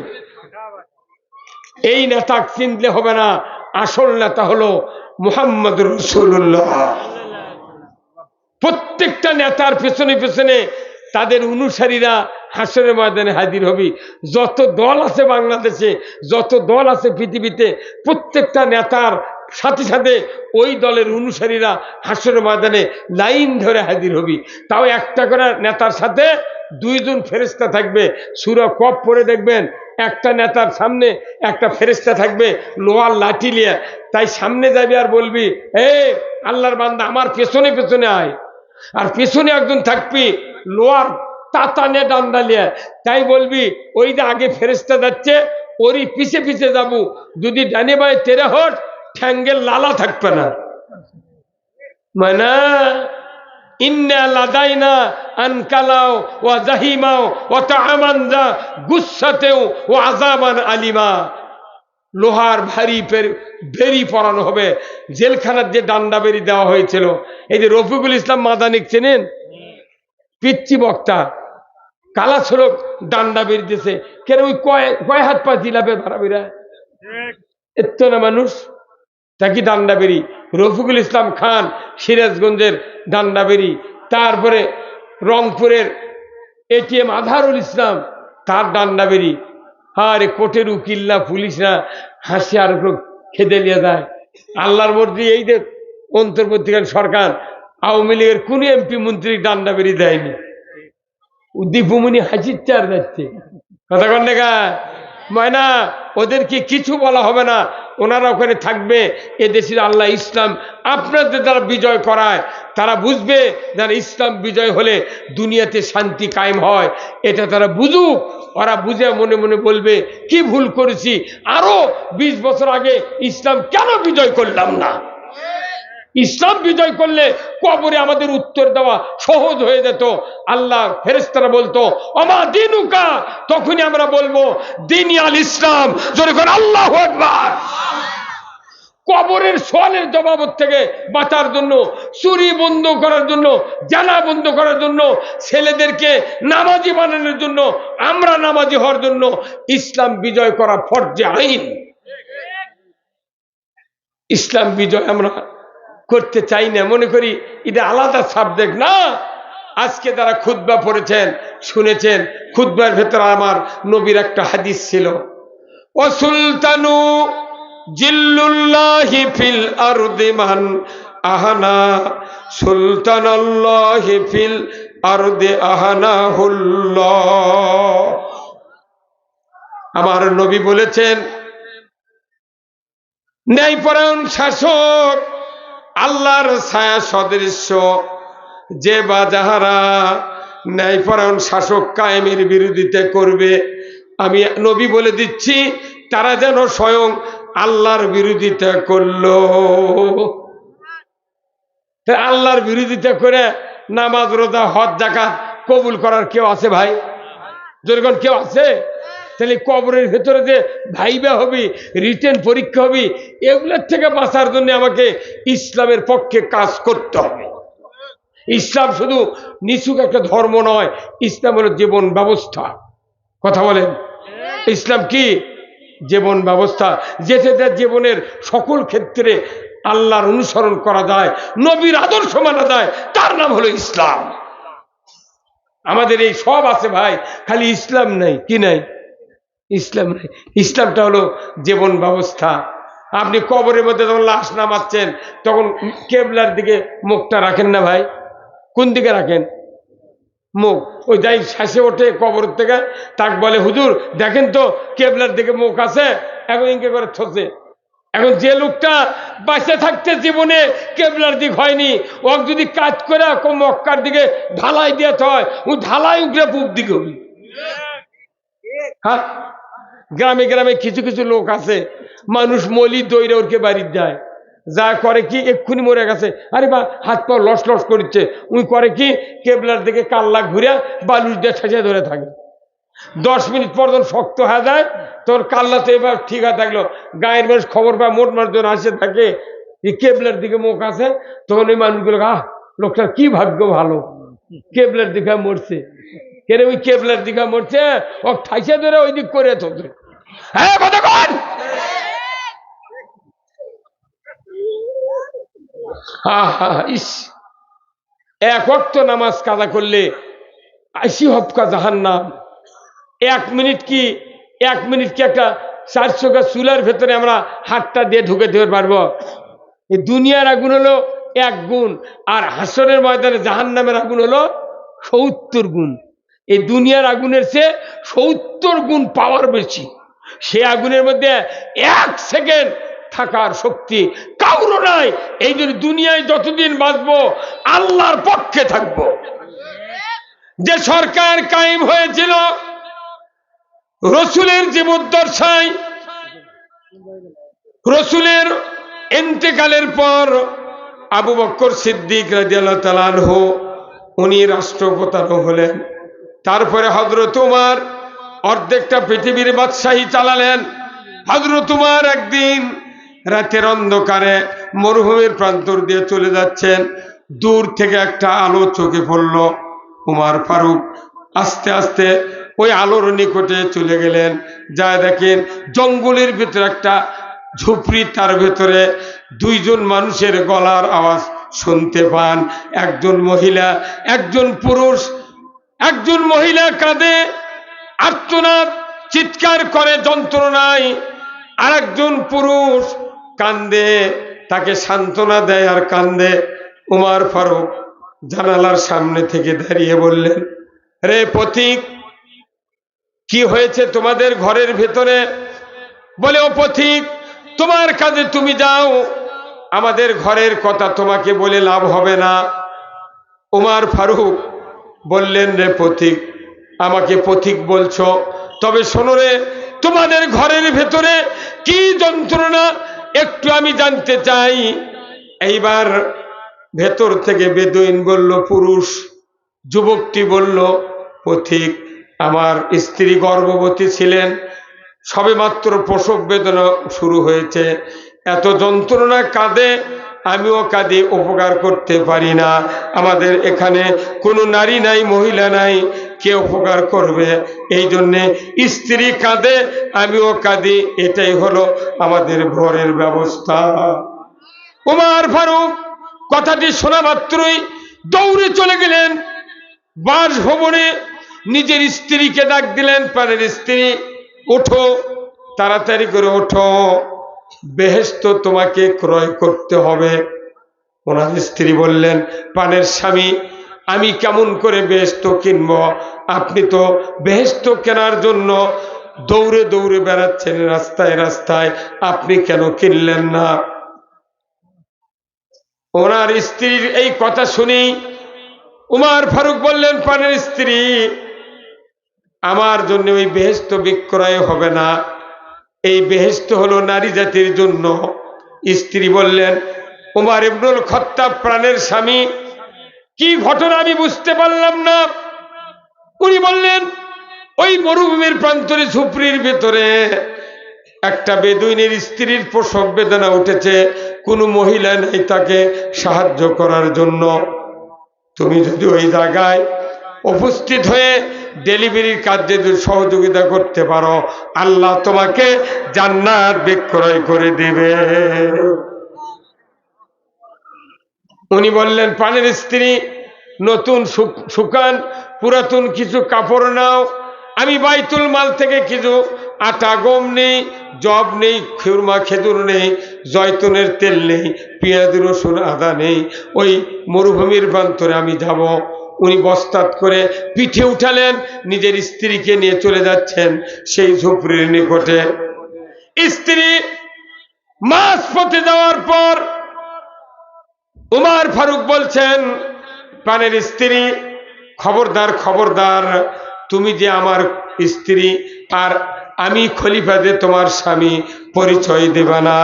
এই নেতা চিনলে হবে না। আসল নেতা হলো মুহাম্মদুর রাসূলুল্লাহ। প্রত্যেকটা নেতার পেছনে পেছনে তাদের অনুসারীরা হাসরের ময়দানে হাজির হবি। যত দল আছে বাংলাদেশে, যত দল আছে পৃথিবীতে, প্রত্যেকটা নেতার সাথে সাথে ওই দলের অনুসারীরা হাসরের ময়দানে লাইন ধরে হাজির হবি। তাও একটা করে নেতার সাথে 2 জন ফেরেশতা থাকবে। সূরা কফ পড়ে দেখবেন, একটা নেতার সামনে একটা ফেরেশতা থাকবে লোহার লাঠি নিয়ে। তাই সামনে যাবি আর বলবি এই আল্লাহর বান্দা আমার পেছনে পেছনে আয়, আর পেছনে একজন থাকবি লোহার তাতা নিয়ে ডান্ডা নিয়ে। তাই বলবি ওই যে আগে ফেরেশতা যাচ্ছে ওরই পিছে পিছে যাবো, যদি ডানে বাঁয়ে তেরে হট ঠ্যাঙ্গের লালা থাকবে না। মানে ইন্না লাদাইনা আনকালাও ওয়া জাহিমাও ওয়া তাআমান যা গুসসাতেও ওয়া আযাবান আলিমা। লোহার ভারী বেরি পরানো হবে। জেলখানার যে ডান্ডা বেরি দেওয়া হয়েছিল, এই যে রফিকুল ইসলাম মাদানিক চেনেন? পিচ্চি বক্তা, কালা সড়ক ডান্ডা বেরি দিয়েছে। কেন ওই কয় হাত পা জিলাপে ভাড়াবিরা এত না মানুষ, তাকি ডান্ডা বেরি। রফিকুল ইসলাম খান সিরাজগঞ্জের ডান্ডা বেরি। তারপরে রংপুরের এটিএম আজহারুল ইসলাম, তার ডান্ডা বেরি। আরে কোর্টের উকিল না পুলিশ না হাসি আর খেদে নিয়ে যায়। আল্লাহর মর্জি এই যে অন্তর্বর্তীকালীন সরকার আওয়ামী লীগের কোন এমপি মন্ত্রী ডান্ডা বেরিয়ে দেয়নি। দীপুমণি হাসির চার যাচ্ছে কথা কন দেখা ময়না, ওদেরকে কিছু বলা হবে না, ওনারা ওখানে থাকবে। এদেশের আল্লাহ ইসলাম আপনাদের দ্বারা বিজয় করায়, তারা বুঝবে যারা ইসলাম বিজয় হলে দুনিয়াতে শান্তি কায়েম হয়। এটা তারা বুঝুক, ওরা বুঝে মনে মনে বলবে কি ভুল করেছি, আরো 20 বছর আগে ইসলাম কেন বিজয় করলাম না। ইসলাম বিজয় করলে কবরে আমাদের উত্তর দেওয়া সহজ হয়ে যেত। আল্লাহ ফেরেশতারা বলতো আমা দিনুকা, তখনই আমরা বলবো দিন আল ইসলাম, যখন আল্লাহু আকবার। কবরের সওয়ালের জবাব থেকে বাঁচার জন্য, চুরি বন্ধ করার জন্য, জানা বন্ধ করার জন্য, ছেলেদেরকে নামাজি বানানোর জন্য, আমরা নামাজি হওয়ার জন্য ইসলাম বিজয় করা ফরজে আইন। ইসলাম বিজয় আমরা করতে চাই না, মনে করি এটা আলাদা সাবজেক্ট না। আজকে যারা খুতবা পড়েছেন শুনেছেন, খুতবার ভেতরে আমার নবীর একটা হাদিস ছিল, ও সুলতানু জিল্লুল্লাহি ফিল আরদি মান আহানা সুলতানাল্লাহি ফিল আরদি আহানাহুল্লাহ। আমার নবী বলেছেন ন্যায়পরায়ণ শাসক আল্লাহর ছায়া সদৃশ্য, যে বা যাহারা ন্যায়পরায়ণ শাসক কায়েমের বিরোধিতা করবে, আমি নবী বলে দিচ্ছি তারা যেন স্বয়ং আল্লাহর বিরোধিতা করলো। আল্লাহর বিরোধিতা করে নামাজ রোজা হজ যাকাত কবুল করার কেউ আছে ভাই? যখন কেউ আছে, তাহলে কবরের ভেতরে যে ভাইবা হবি, রিটেন পরীক্ষা হবি, এগুলোর থেকে বাঁচার জন্য আমাকে ইসলামের পক্ষে কাজ করতে হবে। ইসলাম শুধু নিছক একটা ধর্ম নয়, ইসলাম হলো জীবন ব্যবস্থা। কথা বলেন, ইসলাম কি? জীবন ব্যবস্থা, যেটা জীবনের সকল ক্ষেত্রে আল্লাহর অনুসরণ করা যায়, নবীর আদর্শ মানা যায়, তার নাম হলো ইসলাম। আমাদের এই সব আছে ভাই, খালি ইসলাম নাই। কি নাই? ইসলাম নাই। ইসলামটা হলো জীবন ব্যবস্থা। আপনি কবরের মধ্যে যখন লাশ নামাচ্ছেন তখন কেবলার দিকে মুখটা রাখেন না ভাই? কোন দিকে রাখেন? মুখ। ওই যাই শ্বাসে ওঠে কবর থেকে, তাকে বলে হুজুর দেখেন তো কেবলার দিকে মুখ আছে, এখন ইনকে করে থসে। এখন যে লোকটা বাঁচে থাকতে জীবনে কেবলার দিক হয়নি, ও যদি কাজ করে মক্কার দিকে ঢালাই দিয়ে হয়, ও ঢালাই উঠে পূব দিকে হবি। হ্যাঁ, গ্রামে গ্রামে কিছু কিছু লোক আছে, মানুষ মলি দইরে ওরকে বাড়ির যায়, যা করে কি এক্ষুনি মরে গেছে, আরে বা হাত পা লস লস করছে, উনি করে কি কেবলার দিকে কাল্লা ঘুরে বালুর দিয়ে ঠেসে ধরে থাকে। 10 মিনিট পর যখন শক্ত হয়ে যায়, তোর কাল্লা তো এবার ঠিক হয়ে থাকলো, গায়ের মানুষ খবর পায় মোট মানুষজন আসে থাকে এই কেবলার দিকে মুখ আছে, তখন ওই মানুষগুলো লোকটার কি ভাগ্য ভালো, কেবলার দিকে মরছে। কেন ওই কেবলার দিকে মরছে, ও ঠাইসে ধরে ওই দিক করে তোকে। হ্যাঁ কতক্ষণ ইস, এক ওয়াক্ত নামাজ কাজা করলে 80 হপ্কা জাহান্নাম। 1 মিনিট কি একটা 400 গা চুলার ভেতরে আমরা হাতটা দিয়ে ঢুকে দিতে পারবো? এই দুনিয়ার আগুন হলো 1 গুণ, আর হাসরের ময়দানে জাহান্নামের আগুন হলো 70 গুণ। এই দুনিয়ার আগুনের চেয়ে 70 গুণ পাওয়ার বেশি। সে আগুনের মধ্যে 1 সেকেন্ড থাকার শক্তি কারো নাই। এই জন্য দুনিয়ায় যতদিন বাঁচবো আল্লাহর পক্ষে থাকবো। যে সরকার কায়েম হয়েছিল রসুলের জীবদ্দশায়, রসুলের ইন্তেকালের পর আবু বকর সিদ্দিক রাদিয়াল্লাহু তাআলা আনহু উনি রাষ্ট্রপ্রধান হলেন। তারপরে হযরত উমর অর্ধেকটা পৃথিবীর বাদশাহী চালালেন। হযরত উমর একদিন রাতের অন্ধকারে মরুভূমির প্রান্তর দিয়ে চলে যাচ্ছেন, দূর থেকে একটা আলো চোখে পড়ল। উমর ফারুক আস্তে আস্তে ওই আলোর নিকটে চলে গেলেন, যা দেখেন জঙ্গলের ভিতরে একটা ঝুপড়ি, তার ভেতরে 2 জন মানুষের গলার আওয়াজ শুনতে পান। একজন মহিলা, একজন পুরুষ। একজন মহিলা কাঁদে, আর্তনাদ চিৎকার করে যন্ত্রণায়, আরেকজন পুরুষ কান্দে, তাকে সান্ত্বনা দেয় আর কান্দে। উমর ফারুক জানালার সামনে থেকে দাঁড়িয়ে বললেন, রে পথিক, কি হয়েছে তোমাদের ঘরের ভেতরে? বলে, ও পথিক, তোমার কাজে তুমি যাও, আমাদের ঘরের কথা তোমাকে বলে লাভ হবে না। উমর ফারুক বললেন, রে পথিক, আমাকে পথিক বলছো, তবে শোনো রে, তোমাদের ঘরের ভেতরে কি যন্ত্রণা একটু আমি জানতে চাই। এইবার ভেতর থেকে বেদুইন বলল, পুরুষ যুবকটি বলল, পথিক, আমার স্ত্রী গর্ভবতী ছিলেন, সবেমাত্র প্রসব বেদনা শুরু হয়েছে, এত যন্ত্রণা কাঁদে, আমিও কাঁদি, উপকার করতে পারি না। আমাদের এখানে কোনো নারী নাই, মহিলা নাই, কে উপকার করবে? এই জন্যে স্ত্রী কাঁদে, আমিও কাঁদি, এটাই হলো আমাদের ঘরের ব্যবস্থা। উমর ফারুক কথাটি শোনা মাত্রই দৌড়ে চলে গেলেন বাসভবনে, নিজের স্ত্রীকে ডাক দিলেন, প্রাণের স্ত্রী, ওঠো, তাড়াতাড়ি করে ওঠো, বেহেশত তোমাকে ক্রয় করতে হবে। ওনার স্ত্রী বললেন, প্রাণের স্বামী, আমি কেমন করে বেহেশত কিনব? আপনি তো বেহেশত কেনার জন্য দৌড়ে দৌড়ে বেড়াচ্ছেন রাস্তায় রাস্তায়, আপনি কেন কিনলেন না? ওনার স্ত্রীর এই কথা শুনি উমর ফারুক বললেন, প্রাণের স্ত্রী, আমার জন্য ওই বেহেশত বিক্রয় হবে না, এই বেহেশত হলো নারী জাতির জন্য। স্ত্রী বললেন, উমর ইবনুল খাত্তাব, প্রাণের স্বামী, কি ঘটনা আমি বুঝতে পারলাম না। উনি বললেন, ওই মরুভূমির প্রান্তরে ঝুপড়ির ভেতরে একটা বেদুইনের স্ত্রীর প্রসব বেদনা উঠেছে, কোনো মহিলা নেই তাকে সাহায্য করার জন্য। তুমি যদি ওই জায়গায় উপস্থিত হয়ে ডেলিভারির কাজে সহযোগিতা করতে পারো, আল্লাহ তোমাকে জান্নাত বিক্রয় করে দিবে। উনি বললেন, প্রাণের স্ত্রী, নতুন শুকান পুরাতন কিছু কাপড় নাও, আমি বাইতুল মাল থেকে কিছু আটা, গম নেই, জব নেই, খুরমা খেজুর নেই, জয়তুনের তেল নেই, পেঁয়াজ রসুন আদা নেই, ওই মরুভূমির প্রান্তরে আমি যাব। উনি বস্তাত করে পিঠে উঠালেন, নিজের স্ত্রীকে নিয়ে চলে যাচ্ছেন সেই ঝুপড়ির নিকটে। স্ত্রী মাঝ পথে যাওয়ার পর উমর ফারুক বলছেন, প্রাণের স্ত্রী, খবরদার খবরদার, তুমি যে আমার স্ত্রী আর আমি খলিফা যে তোমার স্বামী, পরিচয় দেবা না।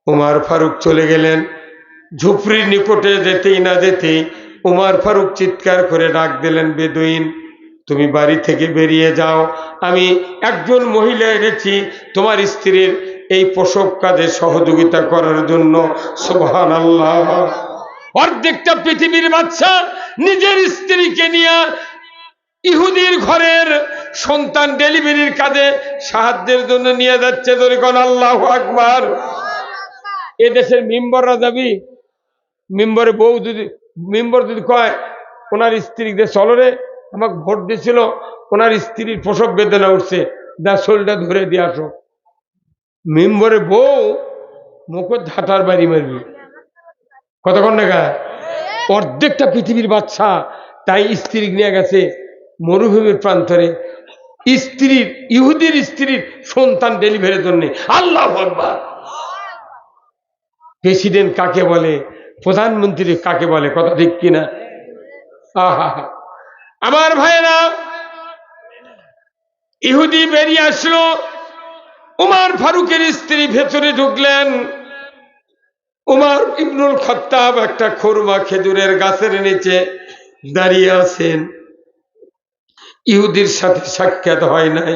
উমর ফারুক চলে গেলেন। ঝুপড়ির নিকটে যেতেই না যেতেই উমর ফারুক চিৎকার করে ডাক দিলেন, বেদুইন, তুমি বাড়ি থেকে বেরিয়ে যাও, আমি একজন মহিলা এনেছি তোমার স্ত্রীর এই প্রসব কাজে সহযোগিতা করার জন্য। সুবহানাল্লাহ। অর্ধেকটা পৃথিবীর বাদশা নিজের স্ত্রীকে নিয়ে ইহুদির ঘরের সন্তান ডেলিভারির কাজে সাহায্যের জন্য নিয়ে যাচ্ছে। ধরে কোন আল্লাহু আকবার। এদেশের মেম্বাররা যাবি, মেম্বারে বউ যদি মেম্বার যদি কয় ওনার স্ত্রীকে, চলো রে, আমাকে ভোট দিয়েছিল, ওনার স্ত্রীর প্রসব বেদনা উঠছে, দা শোলটা ধরে দিয়ে আসো, মেম্বারে বউ মুখে ঝাঁটার বাড়ি মারবি। কতক্ষণ না গায়ে? অর্ধেকটা পৃথিবীর বাচ্চা তাই স্ত্রী নিয়ে গেছে মরুভূমির প্রান্তরে, স্ত্রীর, ইহুদির স্ত্রীর সন্তান ডেলিভারির জন্য। আল্লাহু আকবার। প্রেসিডেন্ট কাকে বলে, প্রধানমন্ত্রী কাকে বলে, কথা ঠিক কিনা? আহা, আমার ভাইরা, ইহুদি বেরিয়ে আসলো, উমর ফারুকের স্ত্রী ভেতরে ঢুকলেন। উমর ইবনুল খাত্তাব একটা খুরমা খেজুরের গাছের নিচে দাঁড়িয়ে আছেন। ইহুদির সাথে সাক্ষাৎ হয় নাই।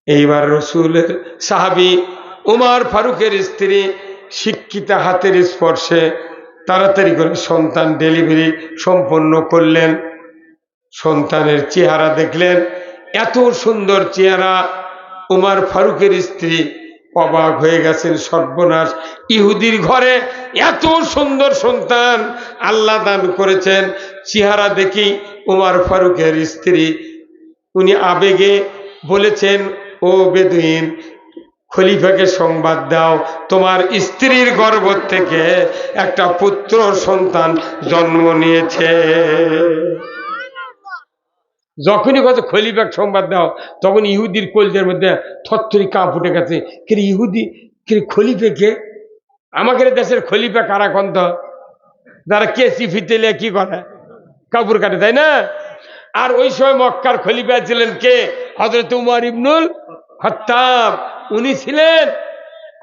এইবার রসুলের সাহাবী উমর ফারুকের স্ত্রী শিক্ষিতা হাতের স্পর্শে তাড়াতাড়ি করে সন্তান ডেলিভারি সম্পন্ন করলেন। সন্তানের চেহারা দেখলেন, এত সুন্দর চেহারা। উমর ফারুকের স্ত্রী অবাক হয়ে গেছেন, সর্বনাশ, ইহুদির ঘরে এত সুন্দর সন্তান আল্লাহ দান করেছেন। চেহারা দেখি উমর ফারুকের স্ত্রী উনি আবেগে বলেছেন, ও বেদুইন, খলিফাকে সংবাদ দাও, তোমার স্ত্রীর গর্ভ থেকে একটা পুত্র সন্তান জন্ম নিয়েছে। যখনই কথা খলিফাকে সংবাদ দাও, তখন ইহুদির কলজের মধ্যে থরথরি কাঁপ উঠে গেছে। কে ইহুদি, কে খলিফা? কে আমাদের দেশের খলিফা কারা কন্ত? যারা কেসি ফিতেলে কি করে, কাপড় কাটে, তাই না? আর ওই সময় মক্কার খলিফা ছিলেন কে? হযরত উমর ইবনুল খাত্তাব। উনি ছিলেন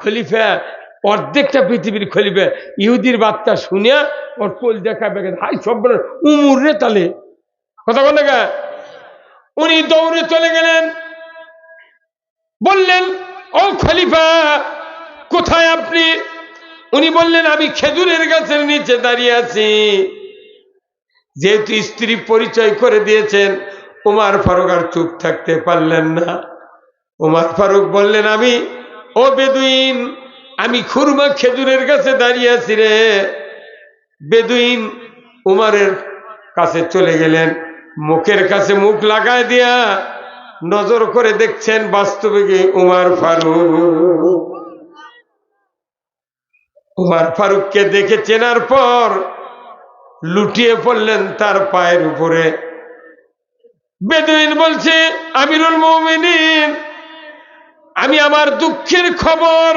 খলিফা, অর্ধেকটা পৃথিবীর খলিফা। ইহুদির বার্তা শুনিয়া ওর কলজা কাঁপে গেছে, হাই সব উমর রে তালে, কথা বল না। উনি দৌড়ে চলে গেলেন, বললেন, ও খলিফা, কোথায় আপনি? উনি বললেন, আমি খেজুরের গাছের নিচে দাঁড়িয়ে আছি। যেহেতু স্ত্রী পরিচয় করে দিয়েছেন, ওমর ফারুক আর চুপ থাকতে পারলেন না। ওমর ফারুক বললেন, ও বেদুইন, আমি খুরমা খেজুরের গাছে দাঁড়িয়ে আছি রে। বেদুইন উমরের কাছে চলে গেলেন, মুখের কাছে মুখ লাগায় দিয়া নজর করে দেখছেন বাস্তবে কি উমর ফারুক। উমর ফারুককে দেখে চেনার পর লুটিয়ে পড়লেন তার পায়ের উপরে। বেদুইন বলছে, আমিরুল মুমিনিন, আমি আমার দুঃখের খবর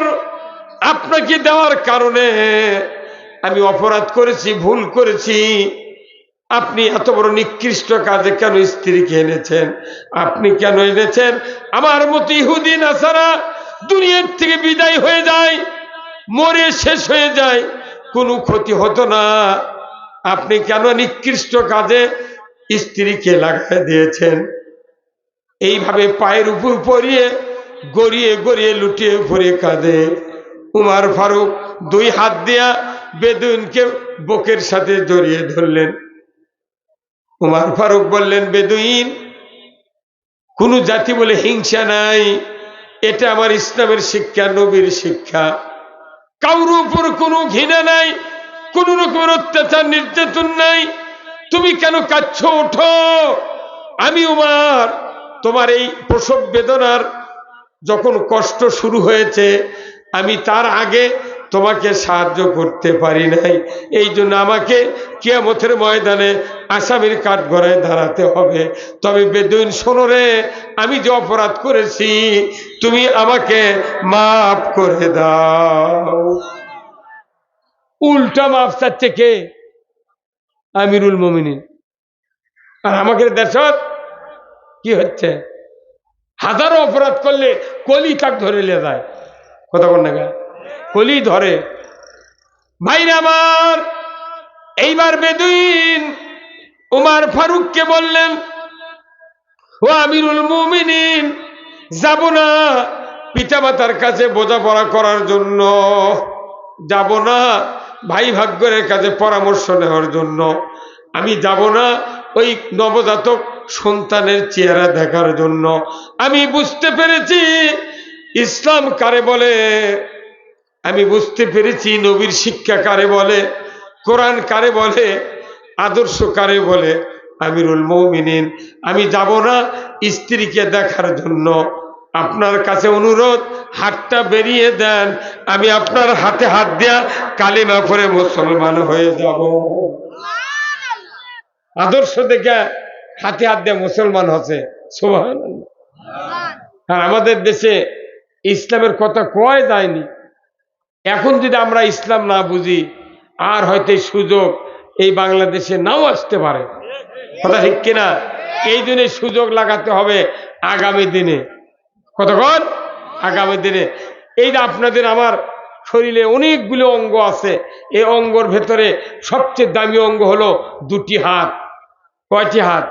আপনাকে দেওয়ার কারণে আমি অপরাধ করেছি, ভুল করেছি। আপনি এত বড় নিকৃষ্ট কাজে কেন স্ত্রীকে এনেছেন? আপনি কেন এনেছেন? আমার মতো ইহুদি নাসারা দুনিয়ার থেকে বিদায় হয়ে যায়, মরে শেষ হয়ে যায়, কোনো ক্ষতি হতো না। আপনি কেন নিকৃষ্ট কাজে স্ত্রীকে লাগাই দিয়েছেন? এইভাবে পায়ের উপর পড়িয়ে গড়িয়ে গড়িয়ে লুটিয়ে পড়ে কাঁদে। উমর ফারুক দুই হাত দিয়া বেদুইনকে বুকের সাথে জড়িয়ে ধরলেন। উমর ফারুক বললেন, বেদুইন, কোন জাতি বলে হিংসা নাই, এটা আমার ইসলামের শিক্ষা, নবীর শিক্ষা। কারোর উপর কোনো ঘৃণা নাই, কোন রকমের অত্যাচার নির্যাতন নাই। তুমি কেন কাঁদছো? ওঠো। আমি উমর তোমার এই প্রসব বেদনার যখন কষ্ট শুরু হয়েছে, আমি তার আগে তোমাকে সাহায্য করতে পারি নাই, এই জন্য আমাকে কিয়ামতের ময়দানে আসামির কাঠগড়ায় দাঁড়াতে হবে। তবে বেদুইন শোনো রে, আমি যে অপরাধ করেছি তুমি আমাকে মাফ করে দাও। উল্টা মাফ চাচ্ছে কে? আমিরুল মুমিনিন। আর আমাদের দেশত কি হচ্ছে? হাজারো অপরাধ করলে কলি তাক ধরে নিয়ে যায়, কথা বল না, কলি ধরে। ভাইরা আমার, এইবার বেদুইন উমর ফারুককে বললেন, ও আমিরুল মুমিনিন, যাব না পিতামাতার কাছে বোঝাপড়া করার জন্য, যাব না ভাই ভাগ্যের কাছে পরামর্শ নেওয়ার জন্য, আমি যাব না ওই নবজাতক সন্তানের চেহারা দেখার জন্য। আমি বুঝতে পেরেছি ইসলাম কারে বলে, আমি বুঝতে পেরেছি নবীর শিক্ষা কারে বলে, কোরআন কারে বলে, আদর্শ কারে বলে। আমিরুল মুমিনিন, আমি যাব না স্ত্রীকে দেখার জন্য। আপনার কাছে অনুরোধ, হাতটা বেরিয়ে দেন, আমি আপনার হাতে হাত দিয়া কালিমা পড়ে মুসলমান হয়ে যাব। আদর্শ দেখে হাতে হাত দিয়ে মুসলমান হচ্ছে, সুবহানাল্লাহ। আর আমাদের দেশে ইসলামের কথা কয় যায়নি। এখন যদি আমরা ইসলাম না বুঝি, আর হয়তো এই সুযোগ এই বাংলাদেশে নাও আসতে পারে, কথা ঠিক কিনা? এই জন্য সুযোগ লাগাতে হবে আগামী দিনে, কতক্ষণ আগামী দিনে। এই যে আপনাদের আমার শরীরে অনেকগুলো অঙ্গ আছে, এই অঙ্গর ভেতরে সবচেয়ে দামি অঙ্গ হলো দুটি হাত। কয়টি হাত?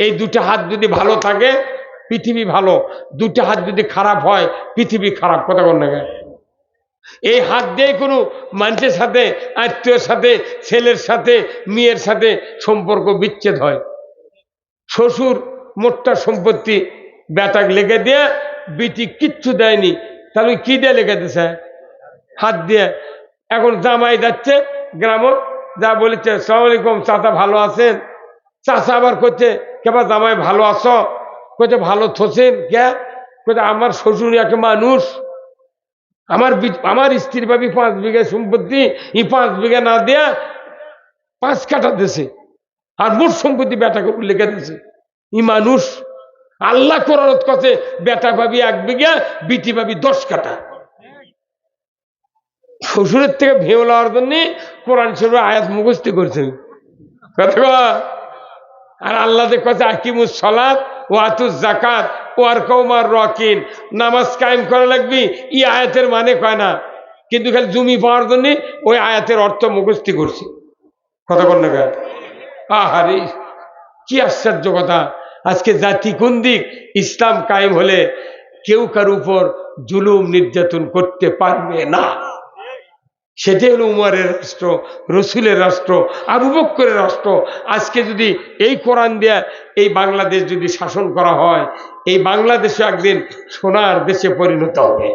এই দুটি হাত যদি ভালো থাকে পৃথিবী ভালো, দুটি হাত যদি খারাপ হয় পৃথিবী খারাপ, কথা বল না। এই হাত দিয়ে কোনো মানুষের সাথে, আত্মীয়র সাথে, ছেলের সাথে, মেয়ের সাথে সম্পর্ক বিচ্ছেদ হয়। শ্বশুর মোটটা সম্পত্তি বেটাক লেগে দিয়ে, বিটি কিচ্ছু দেয়নি, তাহলে কি দিয়ে লেগে দিছে? হাত দিয়ে। এখন জামাই যাচ্ছে গ্রামে, যা বলেছে, আসসালামু আলাইকুম চাচা, ভালো আছেন? চাচা আবার করছে কেবা জামাই ভালো আছো, কইতে ভালো থছেন কে, কইতে আমার শ্বশুর একটা মানুষ, আমার স্ত্রীর ভাবি 5 বিঘা সম্পত্তি, 5 বিঘা না দেয়া 5 কাঠা দিছে, আর মোট সম্পত্তি বেটা করে লিখে দিছে। ই মানুষ? আল্লাহ কোরআন কাছে বেটা ভাবি 1 বিঘা, বিটি ভাবি 10 কাঠা। শ্বশুরের থেকে ভেউ লওয়ার জন্য কোরআন শরীফের আয়াত মুখস্থ করছে। আর আল্লাহ কাছে আকিমুস সালাত ওয়া আতুজ যাকাত ওয়ারকাউ মার রাকিন, নামাজ কায়েম করা লাগবে, ই আয়াতের মানে কয় না, কিন্তু খালি জমি পাওয়ার জন্য ওই আয়াতের অর্থ মুখস্থ করছে। কথা বল না? আহারে কি আশ্চর্য কথা! আজকে জাতি কোন দিক? ইসলাম কায়েম হলে কেউ কার উপর জুলুম নির্যাতন করতে পারবে না। সেটাই হলো উমরের রাষ্ট্র, রসুলের রাষ্ট্র, আবু বকরের রাষ্ট্র। আজকে যদি এই কোরআন দিয়ে এই বাংলাদেশ যদি শাসন করা হয়, এই বাংলাদেশে একদিন সোনার দেশে পরিণত হবে।